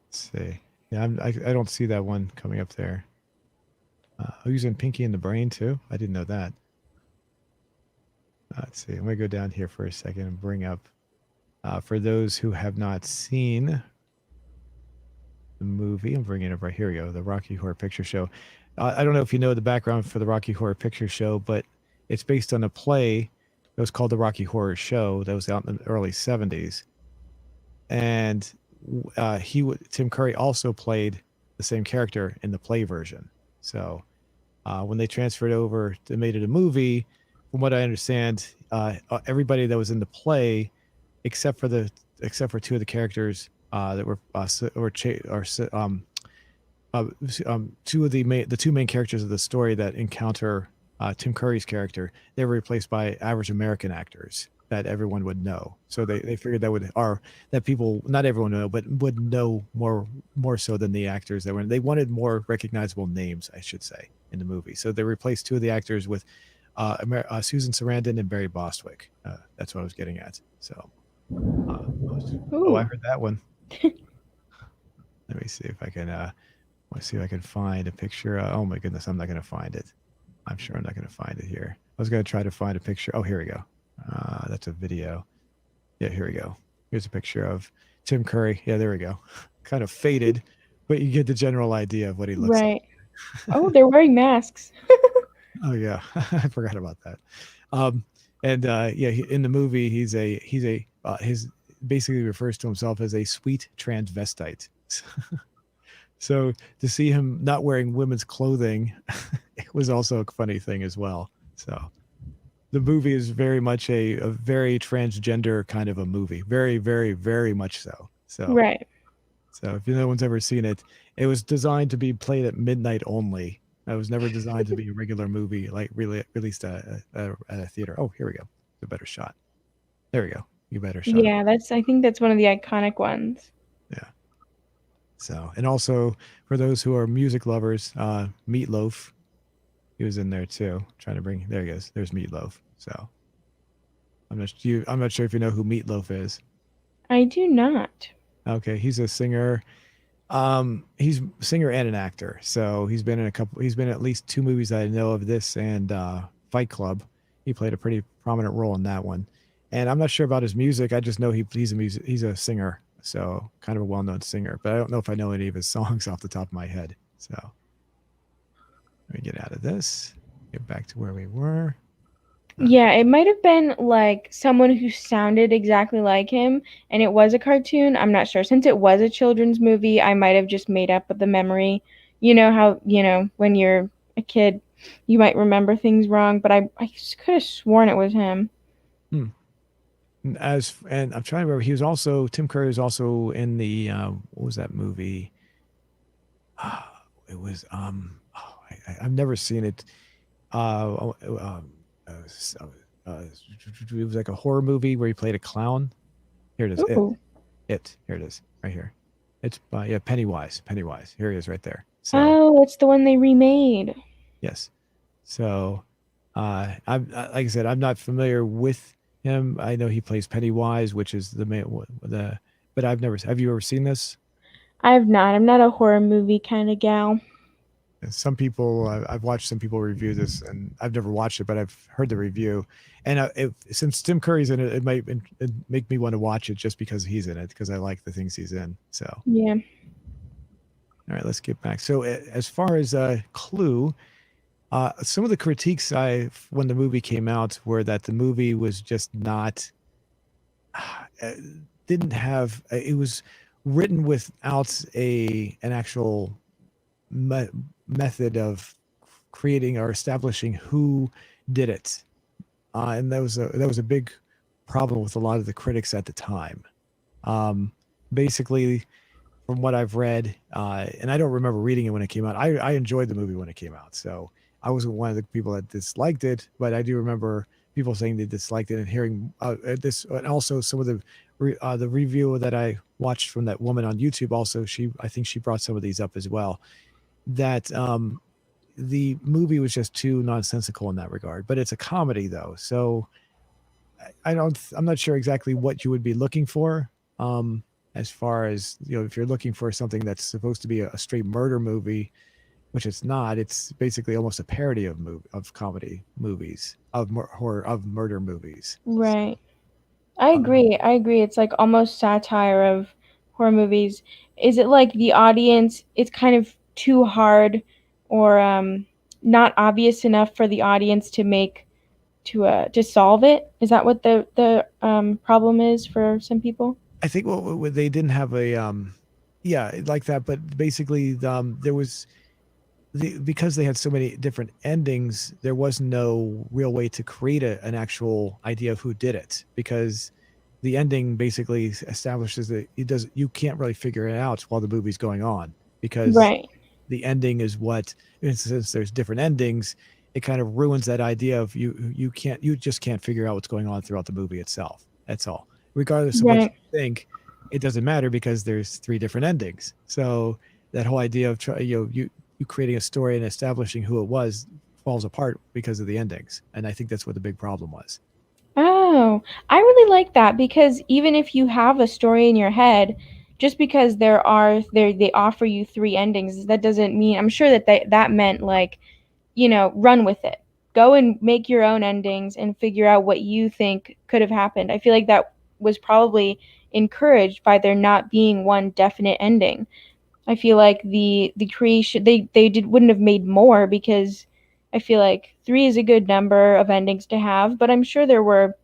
Let's see. Yeah, I don't see that one coming up there. Who's in Pinky and the Brain too? I didn't know that. Let's see. I'm gonna go down here for a second and bring up. For those who have not seen the movie, I'm bringing it up right here. We go, the Rocky Horror Picture Show. I don't know if you know the background for the Rocky Horror Picture Show, but it's based on a play that was called the Rocky Horror Show that was out in the early '70s, and Tim Curry also played the same character in the play version. So when they transferred over, they made it a movie. From what I understand, everybody that was in the play, except for the except for two of the characters that were uh, two of the two main characters of the story that encounter Tim Curry's character, they were replaced by average American actors that everyone would know. So they figured that would are that people, not everyone know, but would know more so than the actors that were. They wanted more recognizable names, I should say, in the movie. So they replaced two of the actors with Susan Sarandon and Barry Bostwick. That's what I was getting at. So oh, I Ooh. heard that one. Let me see if I can. Let's see if I can find a picture. Oh my goodness, I'm not going to find it. I'm sure I'm not going to find it here. I was going to try to find a picture. Oh, here we go. That's a video. Yeah, here we go. Here's a picture of Tim Curry. Yeah, there we go. Kind of faded, but you get the general idea of what he looks like. Right. Oh, they're wearing masks. Oh yeah, I forgot about that. Um, and yeah, in the movie, his basically refers to himself as a sweet transvestite. So to see him not wearing women's clothing, it was also a funny thing as well. So the movie is very much a very transgender kind of a movie. Very, very, very much so. Right. So if no one's ever seen it, it was designed to be played at midnight only. It was never designed to be a regular movie, like really released at a theater. Oh, here we go. A better shot. There we go. You better shot of it. Yeah, I think that's one of the iconic ones. Yeah. So, and also for those who are music lovers, Meatloaf, he was in there too. Trying to bring, there he is. There's Meatloaf. So I'm not sure if you know who Meatloaf is. I do not. Okay, he's a singer. He's a singer and an actor. So he's been in at least two movies that I know of, this and Fight Club. He played a pretty prominent role in that one. And I'm not sure about his music. I just know he's a singer. So kind of a well-known singer, but I don't know if I know any of his songs off the top of my head. So let me get out of this. Get back to where we were. Yeah, it might have been like someone who sounded exactly like him and it was a cartoon. I'm not sure. Since it was a children's movie, I might have just made up the memory. You know how, when you're a kid, you might remember things wrong, but I could have sworn it was him. Hmm. And I'm trying to remember. Tim Curry was also in the what was that movie? It was I've never seen it. S- it was like a horror movie where he played a clown. Here it is. Ooh. Here it is. Right here. It's yeah, Pennywise. Pennywise. Here he is right there. So Oh, it's the one they remade. yes. So like I said, I'm not familiar with him. I know he plays Pennywise, which is the but I've never have you ever seen this? I've not. I'm not a horror movie kind of gal. Some people I've watched some people review this, and I've never watched it, but I've heard the review. And since Tim Curry's in it, it make me want to watch it just because he's in it, because I like the things he's in. So Yeah. all right, let's get back. So as far as Clue, some of the critiques I when the movie came out were that the movie was just not uh, didn't have it was written without an actual me- method of creating or establishing who did it, and that was a big problem with a lot of the critics at the time. Um, Basically, from what I've read, and I don't remember reading it when it came out. I enjoyed the movie when it came out, so I wasn't one of the people that disliked it, but I do remember people saying they disliked it, and hearing this, and also some of the review that I watched from that woman on YouTube. Also, I think she brought some of these up as well. That the movie was just too nonsensical in that regard. But it's a comedy though, so I'm not sure exactly what you would be looking for. As far as if you're looking for something that's supposed to be a straight murder movie, which it's not. It's basically almost a parody of comedy movies, horror, of murder movies. So Right. I agree. I agree. It's like almost satire of horror movies. Is it like the audience, it's kind of too hard or not obvious enough for the audience to make to solve it? Is that what the problem is for some people? I think what they didn't have a yeah, like that, but basically there was because they had so many different endings, there was no real way to create an actual idea of who did it because the ending basically establishes that you can't really figure it out while the movie's going on because Right. the ending is what, since there's different endings, it kind of ruins that idea of you just can't figure out what's going on throughout the movie itself. That's all. Regardless of what you Right. think, it doesn't matter because there's three different endings. So that whole idea of you creating a story and establishing who it was falls apart because of the endings. And I think that's what the big problem was. Oh, I really like that because even if you have a story in your head, just because they offer you three endings, that doesn't mean I'm sure that that meant like, run with it. Go and make your own endings and figure out what you think could have happened. I feel like that was probably encouraged by there not being one definite ending. I feel like the creation they did wouldn't have made more because I feel like three is a good number of endings to have, but I'm sure there were,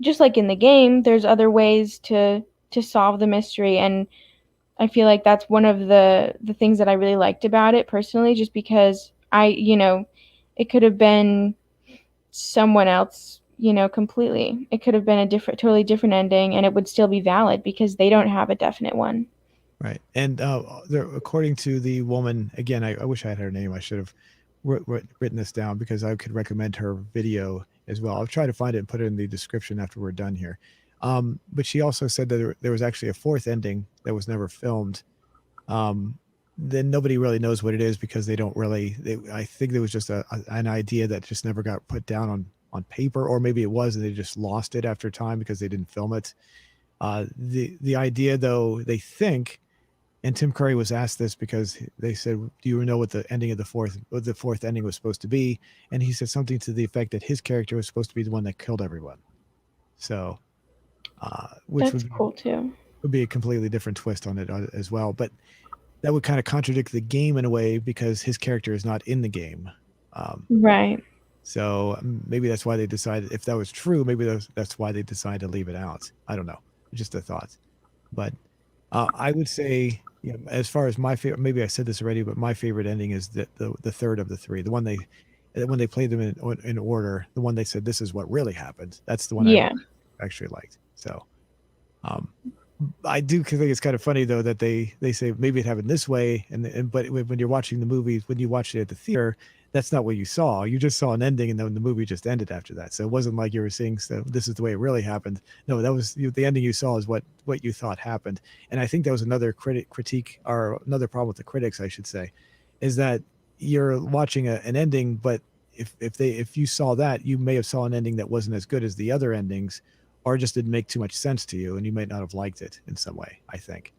just like in the game, there's other ways to solve the mystery, and I feel like that's one of the things that I really liked about it personally, just because it could have been someone else, completely. It could have been a totally different ending, and it would still be valid because they don't have a definite one. Right. And according to the woman, again, I wish I had her name. I should have written this down because I could recommend her video as well. I'll try to find it and put it in the description after we're done here. But she also said that there was actually a fourth ending that was never filmed. Um, then nobody really knows what it is because they don't really. I think there was just an idea that just never got put down on paper, or maybe it was and they just lost it after time because they didn't film it. The idea, though, they think, and Tim Curry was asked this because they said, "Do you know what the ending of what the fourth ending was supposed to be?" And he said something to the effect that his character was supposed to be the one that killed everyone. So, which That's cool too. would be a completely different twist on it as well. But that would kind of contradict the game in a way because his character is not in the game. Um, Right. so maybe that's why they decided. If that was true, maybe that's why they decided to leave it out. I don't know. Just a thought. But I would say, as far as my favorite, maybe I said this already, but my favorite ending is the third of the three, the one they when they played them in order, the one they said this is what really happened. That's the one I Yeah. actually liked. So um, I do think it's kind of funny though that they say maybe it happened this way, and but when you're watching the movie, when you watched it at the theater, that's not what you saw. You just saw an ending, and then the movie just ended after that. So it wasn't like you were seeing, so this is the way it really happened. No, that was the ending you saw is what you thought happened. And I think that was another critique or another problem with the critics, I should say, is that you're watching an ending, but if you saw that, you may have saw an ending that wasn't as good as the other endings, or just didn't make too much sense to you, and you might not have liked it in some way. I think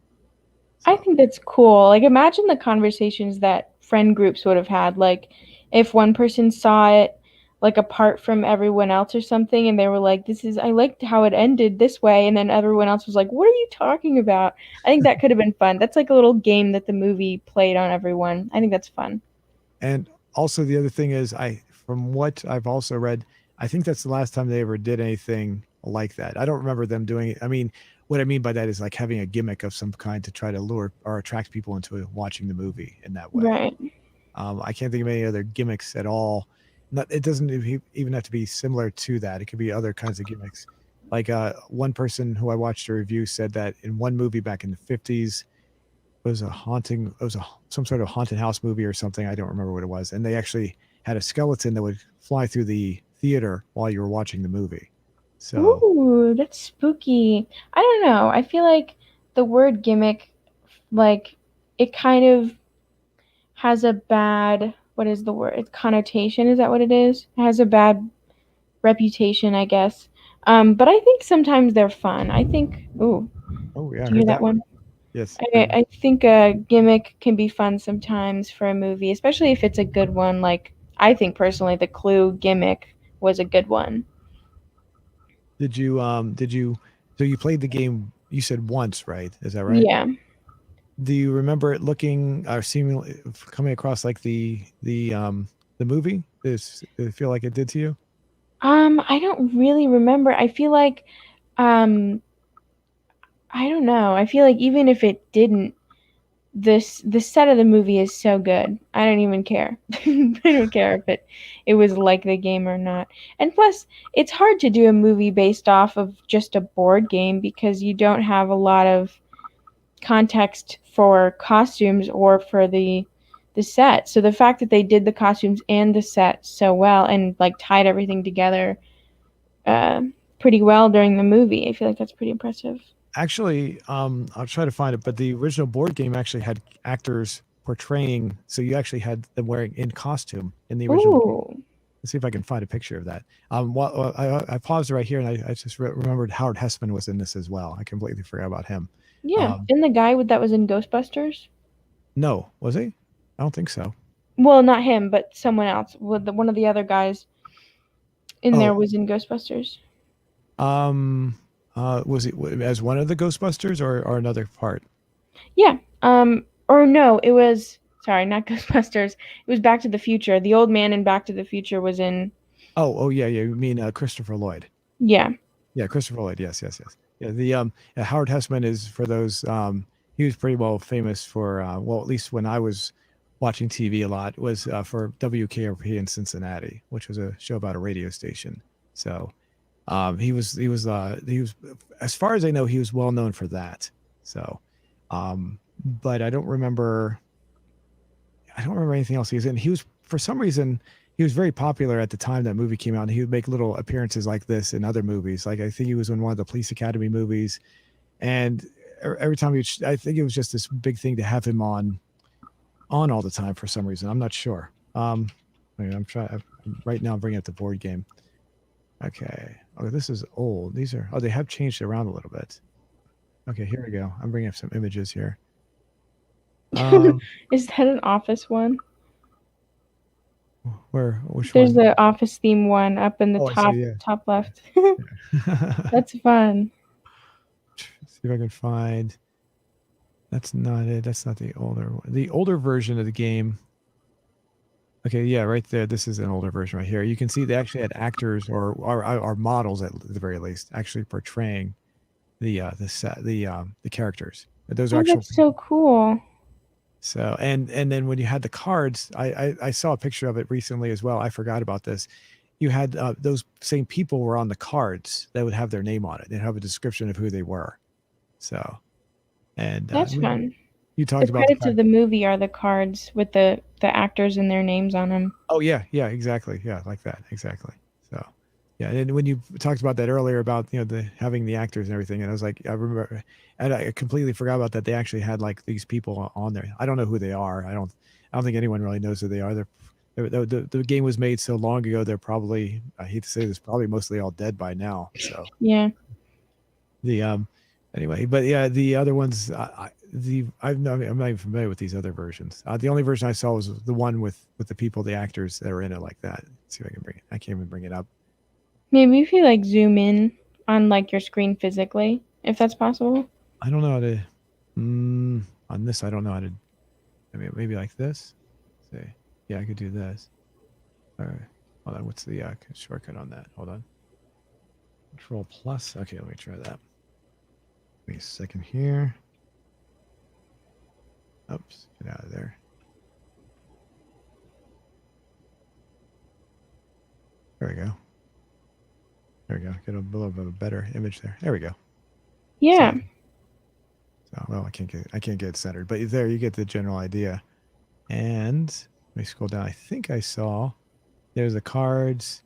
I so. think that's cool. Like, imagine the conversations that friend groups would have had. Like, if one person saw it, like, apart from everyone else or something, and they were like, I liked how it ended this way. And then everyone else was like, what are you talking about? I think that could have been fun. That's like a little game that the movie played on everyone. I think that's fun. And also the other thing is, from what I've also read, I think that's the last time they ever did anything like that. I don't remember them doing it. I mean, what I mean by that is like having a gimmick of some kind to try to lure or attract people into watching the movie in that way. Right. I can't think of any other gimmicks at all. Not, it doesn't even have to be similar to that. It could be other kinds of gimmicks. Like one person who I watched a review said that in one movie back in the 50s, it was some sort of haunted house movie or something. I don't remember what it was. And they actually had a skeleton that would fly through the theater while you were watching the movie. So, Ooh, that's spooky. I don't know. I feel like the word gimmick, like, it kind of has a bad, what is the word? It's connotation. Is that what it is? It has a bad reputation, I guess. But I think sometimes they're fun. I think. Ooh, oh yeah, I do you hear heard that that one. one? Yes, I, I think a gimmick can be fun sometimes for a movie, especially if it's a good one. Like, I think personally, the Clue gimmick was a good one. did you so you played the game you said once, right? Is that right? Yeah. Do you remember it looking or seemingly coming across like the movie? Did it feel like it did to you? I don't really remember. I feel like um I don't know. I feel like even if it didn't, this the set of the movie is so good. I don't even care. I don't care if it was like the game or not. And plus, it's hard to do a movie based off of just a board game because you don't have a lot of context for costumes or for the set. So the fact that they did the costumes and the set so well and like tied everything together uh, pretty well during the movie, I feel like that's pretty impressive. Actually, I'll try to find it, but the original board game actually had actors portraying, so you actually had them wearing in costume in the original game. Ooh, Let's see if I can find a picture of that. I paused right here and I just remembered Howard Hessman was in this as well. I completely forgot about him. yeah. Um, And the guy with that was in Ghostbusters. no, was he? I don't think so. Well, not him, but someone else. With one of the other guys in there Oh, was in Ghostbusters. um, was it as one of the Ghostbusters or another part? Yeah. Or no, it was sorry, not Ghostbusters. It was Back to the Future. The old man in Back to the Future was in. Oh, yeah, yeah. You mean Christopher Lloyd? Yeah. Yeah, Christopher Lloyd. Yes, yes, yes. Yeah, the yeah, Howard Hessman is for those. He was pretty well famous for well, at least when I was watching TV a lot, was for WKRP in Cincinnati, which was a show about a radio station. So he was as far as I know, he was well known for that. So, but I don't remember anything else he was in. He was for some reason he was very popular at the time that movie came out, and he would make little appearances like this in other movies. Like I think he was in one of the Police Academy movies, and every time I think it was just this big thing to have him on all the time for some reason. I'm not sure. I'm trying right now. I'm bringing up the board game. Okay. Oh, this is old. They have changed it around a little bit. Okay, here we go. I'm bringing up some images here. Um, Is that an Office one? which There's one? the Office theme one up in the Oh, I see. top left. Yeah. That's fun. See if I can find. That's not it. That's not the older one. The older version of the game. Okay, yeah, right there. This is an older version right here. You can see they actually had actors or models at the very least actually portraying the characters. Those are Oh, actual that's so people. cool. So and then when you had the cards, I saw a picture of it recently as well. I forgot about this. You had those same people were on the cards that would have their name on it. They'd have a description of who they were. So and That's fun. you The talked about the credits of fact. the movie are the cards with the actors and their names on them. Oh yeah, yeah, exactly. Yeah, like that. Exactly. So yeah, and when you talked about that earlier about the having the actors and everything, and I was like, I remember, and I completely forgot about that. They actually had like these people on there. I don't know who they are. I don't think anyone really knows who they are. The game was made so long ago. They're probably, I hate to say this, probably mostly all dead by now. So Yeah. the anyway, but yeah, the other ones, I'm not even familiar with these other versions. The only version I saw was the one with the people, the actors that were in it like that. Let's see if I can bring it. I can't even bring it up. Maybe if you like zoom in on like your screen physically, if that's possible. I don't know how to. On this, I don't know how to. I mean, maybe like this. Let's see, yeah, I could do this. All right, hold on. What's the shortcut on that? Hold on. Control plus. Okay, let me try that. Wait a second here. Oops, get out of there. There we go. There we go. Get a little bit of a better image there. There we go. So, Yeah. well, I can't get it centered, but there you get the general idea. And let me scroll down. I think I saw there's the cards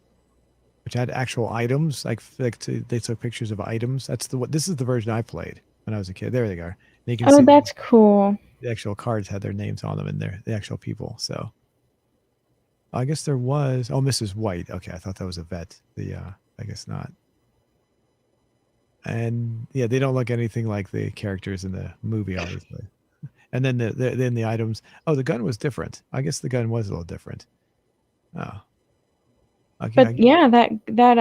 which had actual items. They took pictures of items. This is the version I played when I was a kid. There they are. And you can Oh, see that's cool. the actual cards had their names on them and the actual people. So I guess there was. Oh, Mrs. White. Okay, I thought that was a vet. I guess not. And yeah, they don't look anything like the characters in the movie, obviously. And then then the items. Oh, the gun was different. I guess the gun was a little different. Oh, okay. But yeah, that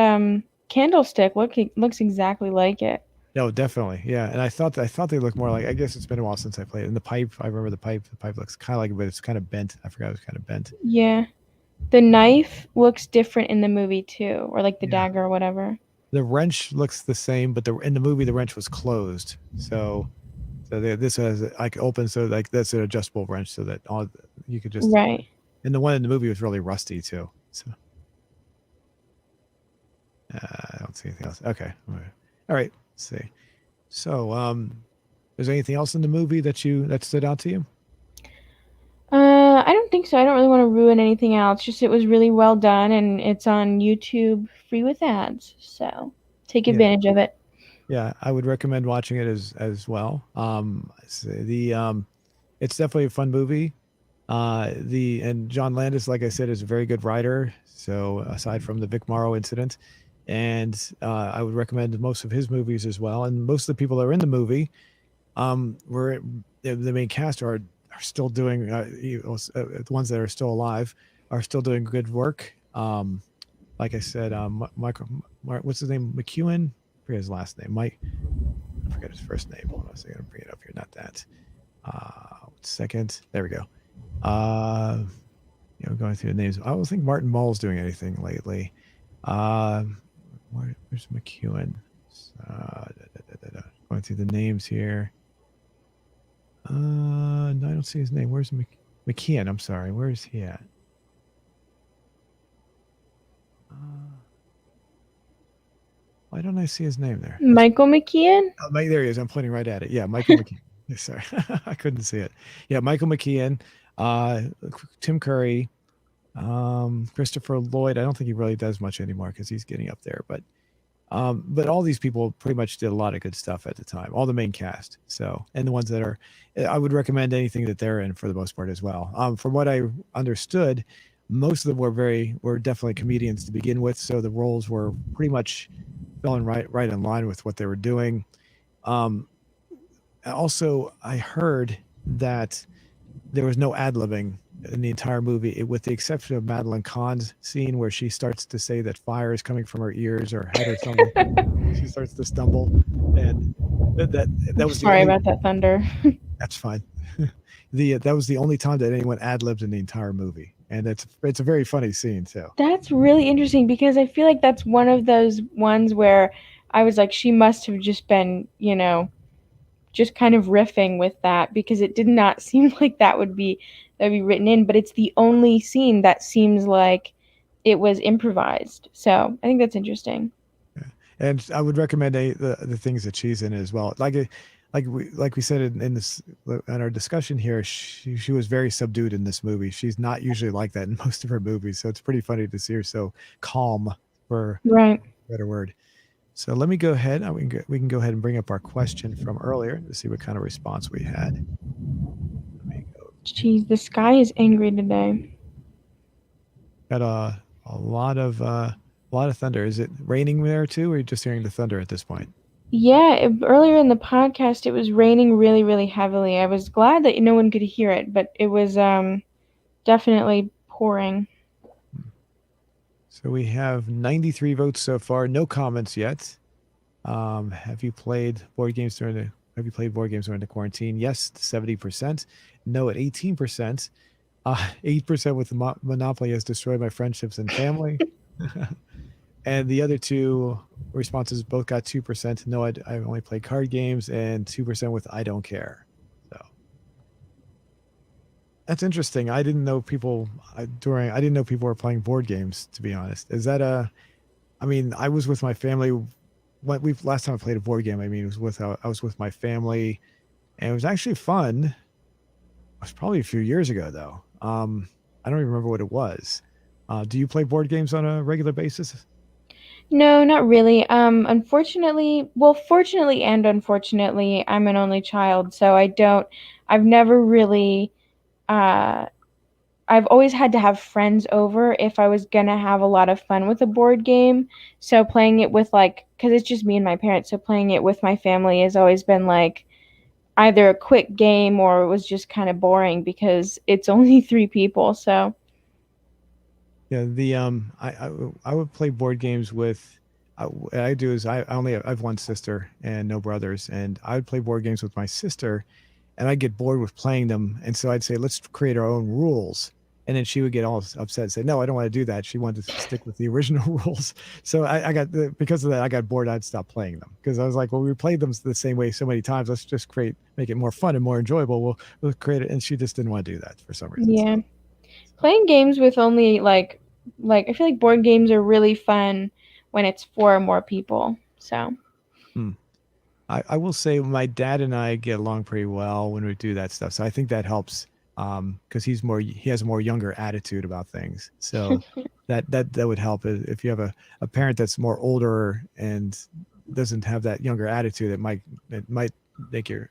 candlestick looks exactly like it. No, definitely, yeah. And I thought they looked more like. I guess it's been a while since I played. And the pipe, I remember the pipe. The pipe looks kind of like it, but it's kind of bent. I forgot it was kind of bent. Yeah. The knife looks different in the movie too, or like the Yeah. dagger or whatever. The wrench looks the same, but the in the movie the wrench was closed. This has like open, so like that's an adjustable wrench, so that all you could just. Right. And the one in the movie was really rusty too. So I don't see anything else. Okay, all right. Let's see. So is there anything else in the movie that stood out to you? I don't think so. I don't really want to ruin anything else. Just it was really well done and it's on YouTube free with ads. So take Yeah, advantage of it. yeah. I would recommend watching it as well. It's definitely a fun movie. The and John Landis, like I said, is a very good writer. So aside from the Vic Morrow incident, and I would recommend most of his movies as well. And most of the people that are in the movie, were the main cast are still doing the ones that are still alive are still doing good work. Like I said, Michael, what's his name? McEwen. I forget his last name. Mike. I forget his first name. Hold on a second. I'm bring it up here. Not that. Second. There we go. Uh, going through the names. I don't think Martin Mull's doing anything lately. Um, where's McEwen? Going through the names here. No, I don't see his name. Where's McKeon? I'm sorry. Where is he at? Why don't I see his name there? Michael McKean? There he is. I'm pointing right at it. Yeah, Michael McKeon. Sorry, I couldn't see it. Yeah, Michael McKeon, uh, Tim Curry, Christopher Lloyd. I don't think he really does much anymore because he's getting up there. But all these people pretty much did a lot of good stuff at the time. All the main cast. So, and the ones that are, I would recommend anything that they're in for the most part as well. From what I understood, most of them were definitely comedians to begin with. So the roles were pretty much falling right in line with what they were doing. Um, Also, I heard that there was no ad libbing in the entire movie, with the exception of Madeline Kahn's scene where she starts to say that fire is coming from her ears or head or something. She starts to stumble, and that I'm was the sorry only. about that thunder. That's fine. That was the only time that anyone ad libbed in the entire movie, and it's a very funny scene too. That's really interesting because I feel like that's one of those ones where I was like, she must have just been, just kind of riffing with that because it did not seem like that'd be written in, but it's the only scene that seems like it was improvised. So I think that's interesting. Yeah. And I would recommend the things that she's in as well. Like we said in this in our discussion here, she was very subdued in this movie. She's not usually like that in most of her movies, so it's pretty funny to see her so calm, for Right. a better word. So let me go ahead. We can go ahead and bring up our question from earlier to see what kind of response we had. Let me go. Jeez, the sky is angry today. Got a lot of thunder. Is it raining there too, or are you just hearing the thunder at this point? Yeah, earlier in the podcast, it was raining really, really heavily. I was glad that no one could hear it, but it was definitely pouring. So we have 93 votes so far. No comments yet. Have you played board games during the quarantine? Yes, 70%. No at 18%. 8% with Monopoly has destroyed my friendships and family. And the other two responses both got 2%. No, I only play card games, and 2% with I don't care. So that's interesting. I didn't know people were playing board games, to be honest. Is that I mean, I was with my family when we last time I played a board game. I mean, I was with my family, and it was actually fun. It was probably a few years ago though. I don't even remember what it was. Do you play board games on a regular basis? No, not really. Unfortunately, well, fortunately and unfortunately, I'm an only child, so I've never really, uh, I've always had to have friends over if I was gonna have a lot of fun with a board game. So playing it with because it's just me and my parents, so playing it with my family has always been like either a quick game or it was just kind of boring because it's only three people. So Yeah, I would play board games with what I do is I have one sister and no brothers, and I would play board games with my sister, and I'd get bored with playing them, and so I'd say let's create our own rules, and then she would get all upset and say no, I don't want to do that. She wanted to stick with the original rules. So I got because of that I got bored. I'd stop playing them because I was like, well, we played them the same way so many times. Let's just make it more fun and more enjoyable. We'll create it, and she just didn't want to do that for some reason. So Yeah. Playing games with only I feel like board games are really fun when it's four or more people. So, hmm. I will say my dad and I get along pretty well when we do that stuff. So I think that helps because he has a more younger attitude about things. So that would help if you have a parent that's more older and doesn't have that younger attitude. It might might make it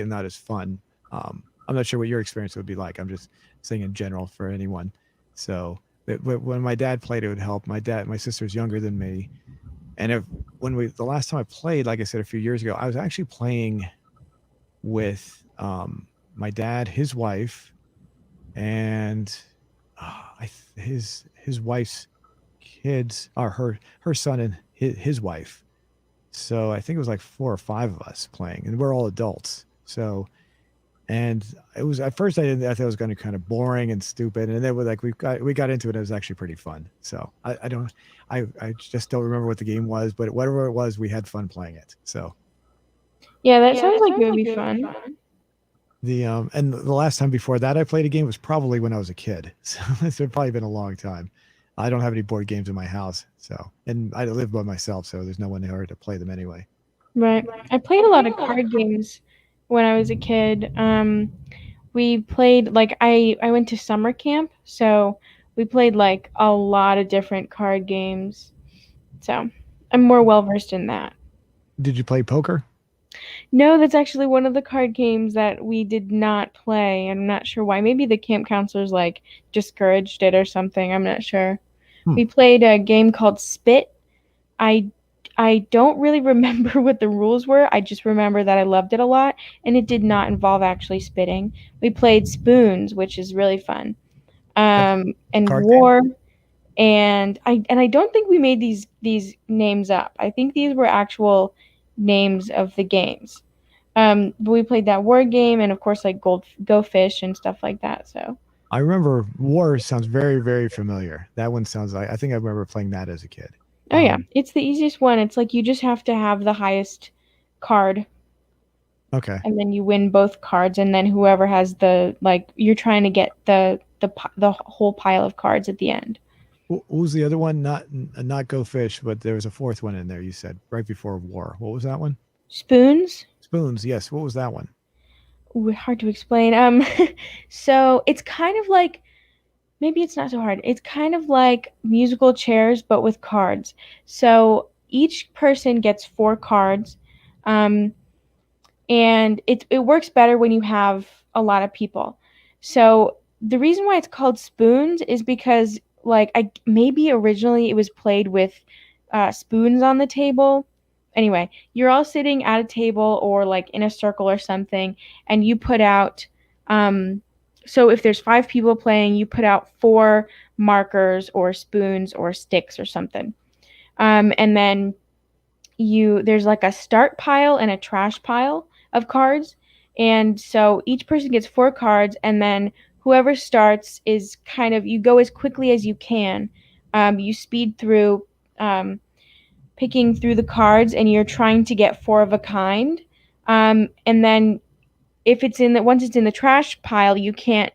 not as fun. I'm not sure what your experience would be like. I'm just saying in general for anyone. So when my dad played, it would help. My sister's younger than me, and if when we the last time I played, like I said a few years ago, I was actually playing with my dad, his wife, and his wife's kids, or her son and his wife. So I think it was like four or five of us playing, and we're all adults. So and it was at first I thought it was going to be kind of boring and stupid, and then we got into it. It was actually pretty fun. So I don't I just don't remember what the game was, but whatever it was, we had fun playing it. So yeah, that sounds like it would be fun. the and the last time before that I played a game was probably when I was a kid. So it's probably been a long time. I don't have any board games in my house, so and I live by myself, so there's no one there to play them anyway. Right. I played a lot of card games when I was a kid. We played I went to summer camp, so we played like a lot of different card games. So, I'm more well versed in that. Did you play poker? No, that's actually one of the card games that we did not play. I'm not sure why. Maybe the camp counselors discouraged it or something. I'm not sure. Hmm. We played a game called Spit. I I don't really remember what the rules were. I just remember that I loved it a lot, and it did not involve actually spitting. We played Spoons, which is really fun, That's a and card game. War, and I don't think we made these names up. I think these were actual names of the games. But we played that word game, and of course, like Go Fish and stuff like that. So, I remember War sounds very, very familiar. That one sounds like I think I remember playing that as a kid. oh yeah, Um, it's the easiest one. It's like you just have to have the highest card, okay. and then you win both cards, and then whoever has you're trying to get the whole pile of cards at the end. What was the other one? Not Go Fish, but there was a fourth one in there. You said right before War. What was that one? Spoons. Spoons. Yes. What was that one? Ooh, hard to explain. So it's kind of like maybe it's not so hard. It's kind of like musical chairs, but with cards. So each person gets four cards, um, and it works better when you have a lot of people. So the reason why it's called spoons is because I maybe originally it was played with spoons on the table. Anyway, you're all sitting at a table or like in a circle or something, and you put out. Um, so if there's five people playing, you put out four markers or spoons or sticks or something, and then you there's like a start pile and a trash pile of cards, and so each person gets four cards, and then whoever starts is kind of you go as quickly as you can. You speed through, um, picking through the cards, and you're trying to get four of a kind, and then if it's in the once it's in the trash pile, you can't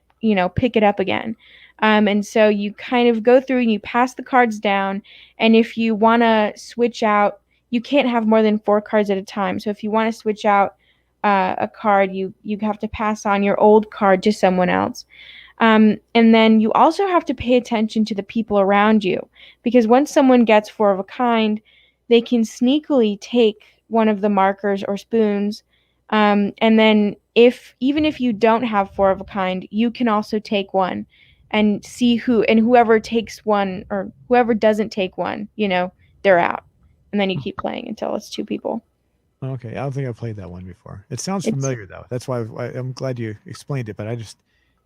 pick it up again. And so you kind of go through and you pass the cards down. And if you want to switch out, you can't have more than four cards at a time. So if you want to switch out a card, you have to pass on your old card to someone else. And then you also have to pay attention to the people around you, because once someone gets four of a kind, they can sneakily take one of the markers or spoons. And then even if you don't have four of a kind, you can also take one and see whoever takes one or whoever doesn't take one, they're out. And then you keep playing until it's two people. Okay, I don't think I've played that one before. It sounds It's familiar though. That's why I'm glad you explained it. But I just,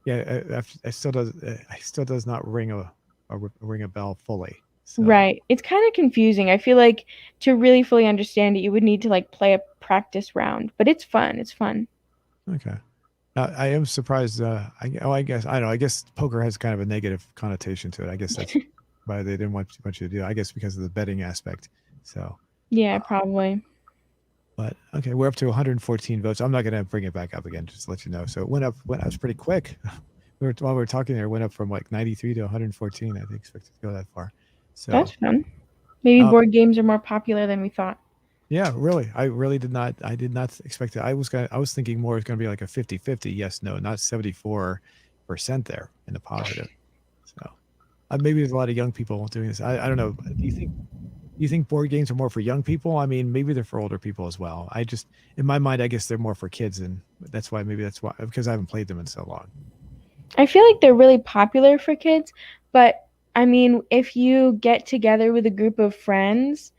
yeah, I still does not ring a bell fully. So Right. It's kind of confusing. I feel like to really fully understand it, you would need to like play a practice round, but it's fun. It's fun. okay. I am surprised. I guess I don't know. I guess poker has kind of a negative connotation to it. I guess that's why they didn't want you to do it. I guess because of the betting aspect. So, Yeah, uh, probably. but okay, we're up to 114 votes. I'm not going to bring it back up again, just to let you know. So it went up. Went, that was pretty quick. While we were talking there, it went up from like 93 to 114. I didn't expect it to go that far. That's So, fun. Maybe um, board games are more popular than we thought. yeah, really. I really did not. I did not expect it. I was thinking more it's going to be like a 50-50. Yes, no, not 74% there in the positive. So maybe there's a lot of young people doing this. I don't know. Do you think board games are more for young people? I mean, maybe they're for older people as well. I just in my mind, I guess they're more for kids, and that's why because I haven't played them in so long. I feel like they're really popular for kids, but I mean, if you get together with a group of friends,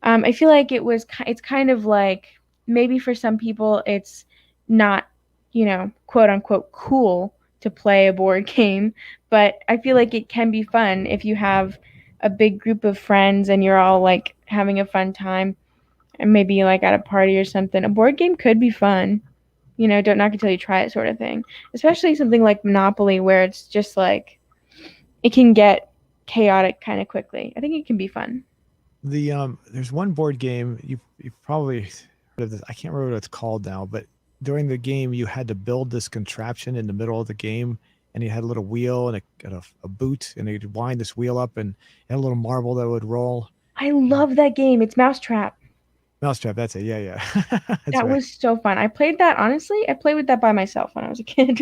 I feel like it's kind of like maybe for some people it's not, quote unquote cool to play a board game, but I feel like it can be fun if you have a big group of friends and you're all like having a fun time and maybe like at a party or something. A board game could be fun. Don't knock it till you try it sort of thing. Especially something like Monopoly where it's just like it can get chaotic kind of quickly. I think it can be fun. There's one board game you probably heard of this. I can't remember what it's called now, but during the game you had to build this contraption in the middle of the game, and you had a little wheel and a boot, and you'd wind this wheel up and had a little marble that would roll. I love that game. It's Mousetrap. Mousetrap, that's it. Yeah, yeah, that's That right. was so fun. I played that honestly. I played with that by myself when I was a kid.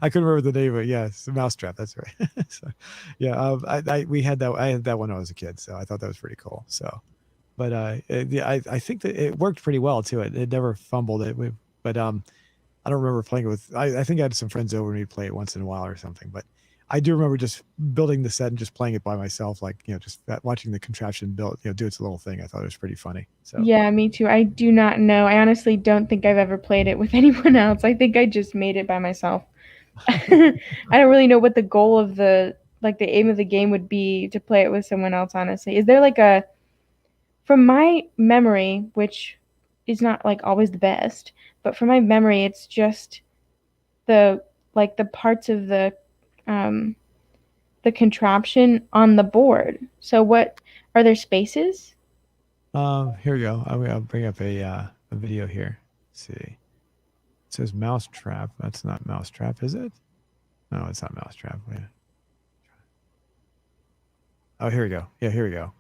I couldn't remember the name of it. Yeah, it's Mousetrap. That's right. So, yeah, we had that. I had that when I was a kid, so I thought that was pretty cool. So, but yeah, I think that it worked pretty well too. It never fumbled it. But I don't remember playing it with. I think I had some friends over and we'd play it once in a while or something. But I do remember just building the set and just playing it by myself, like just watching the contraption build, do its little thing. I thought it was pretty funny. So Yeah, me too. I do not know. I honestly don't think I've ever played it with anyone else. I think I just made it by myself. I don't really know what the goal of the aim of the game would be to play it with someone else, honestly. Is there like from my memory, which is not like always the best, but from my memory, it's just the the parts of um the contraption on the board. So what are there spaces? here we go. I'll bring up a video here. Let's see. It says Mousetrap. That's not Mousetrap, is it? No, it's not Mousetrap. Wait. Oh, here we go. Yeah, here we go.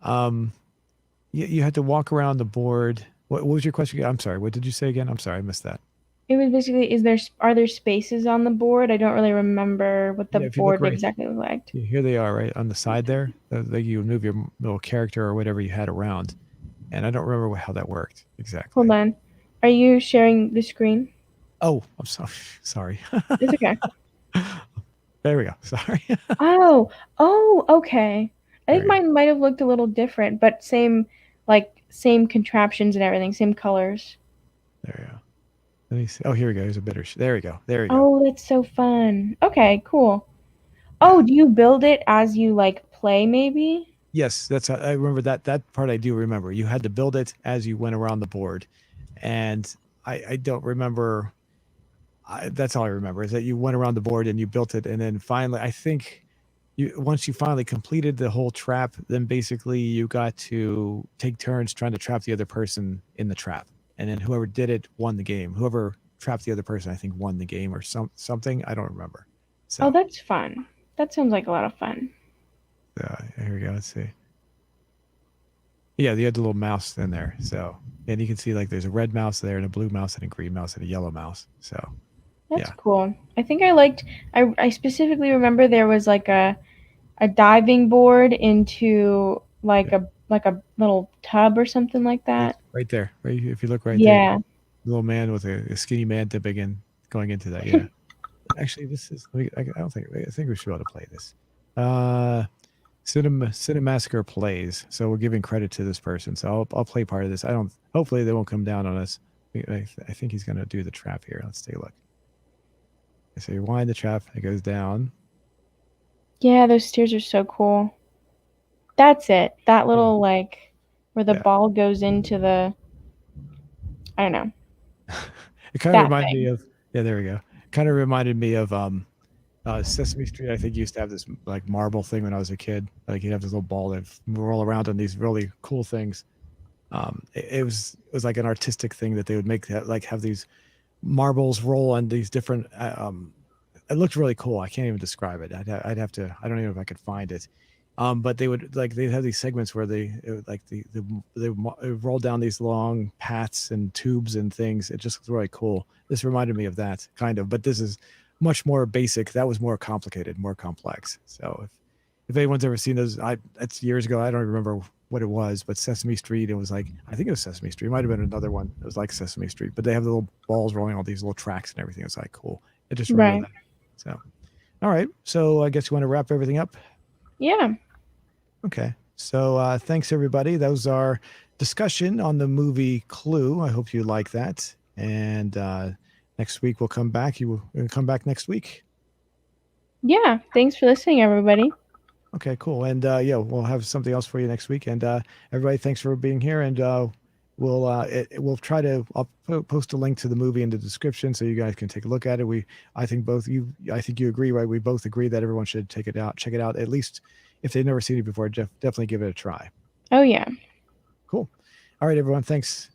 Um, you had to walk around the board. What was your question again? I'm sorry. What did you say again? I'm sorry, I missed that. It was basically, are there spaces on the board? I don't really remember what the Yeah, if you look board right exactly looked like. here, they are right on the side there. Like you move your little character or whatever you had around, and I don't remember how that worked Hold exactly. on. Are you sharing the screen? Oh, I'm sorry. Sorry. It's okay. There we go. Sorry. Oh, oh, okay. I There think we go. mine might have looked a little different, but same contraptions and everything, same colors. There we go. Let me see. Oh, here we go. Here's a better. There we go. There we go. Oh, that's so fun. Okay, cool. Oh, Yeah. do you build it as you like play maybe? Yes, that's I remember that part I do remember. You had to build it as you went around the board. And I don't remember that's all I remember is that you went around the board and you built it and then finally I think you once you finally completed the whole trap, then basically you got to take turns trying to trap the other person in the trap. And then whoever did it won the game. Whoever trapped the other person I think won the game or something. I don't remember. Oh, So that's fun. That sounds like a lot of fun. here we go. Let's see. Yeah, you had the little mouse in there. So, and you can see like there's a red mouse there and a blue mouse and a green mouse and a yellow mouse. So, That's yeah. cool. I think I specifically remember there was like a diving board into Yeah. like a little tub or something like Yes, that. right there. Right, if you look right there, Yeah. little man with a skinny man dipping in, going into that. Yeah. Actually, this is. I don't think. I think we should be able to play this. Uh, Cinemassacre plays. So we're giving credit to this person. So I'll play part of this. I don't. Hopefully they won't come down on us. I think he's gonna do the trap here. Let's take a look. So you wind the trap. It goes down. Yeah, those stairs are so cool. That's it. That Yeah, little like where the yeah. ball goes into the, I don't know, It kind of that reminded me thing. of, yeah, there we go. Kind of reminded me of Sesame Street. I think used to have this like marble thing when I was a kid. Like you'd have this little ball that roll around on these really cool things. It was like an artistic thing that they would make that like have these marbles roll on these different it looked really cool. I can't even describe it. I'd have to. I don't even know if I could find it. But they would like they'd have these segments where it would, like they would roll down these long paths and tubes and things. It just was really cool. This reminded me of that kind of, but this is much more basic. That was more complicated, more complex. So if anyone's ever seen those, that's years ago. I don't remember what it was, but Sesame Street. It was like I think it was Sesame Street. It might have been another one. It was like Sesame Street, but they have the little balls rolling all these little tracks and everything. It's like cool. I just remember Right. that. So all right. So I guess you want to wrap everything up. Yeah. Okay. So thanks everybody. That was our discussion on the movie Clue. I hope you like that. And next week we'll come back. Will come back next week. Yeah. Thanks for listening, everybody. Okay, cool. And yeah, we'll have something else for you next week. And everybody, thanks for being here. And we'll try to I'll post a link to the movie in the description so you guys can take a look at it. I think you agree, right? We both agree that everyone should take it out, check it out at least if they've never seen it before. Definitely give it a try. Oh, yeah. Cool. All right, everyone. Thanks.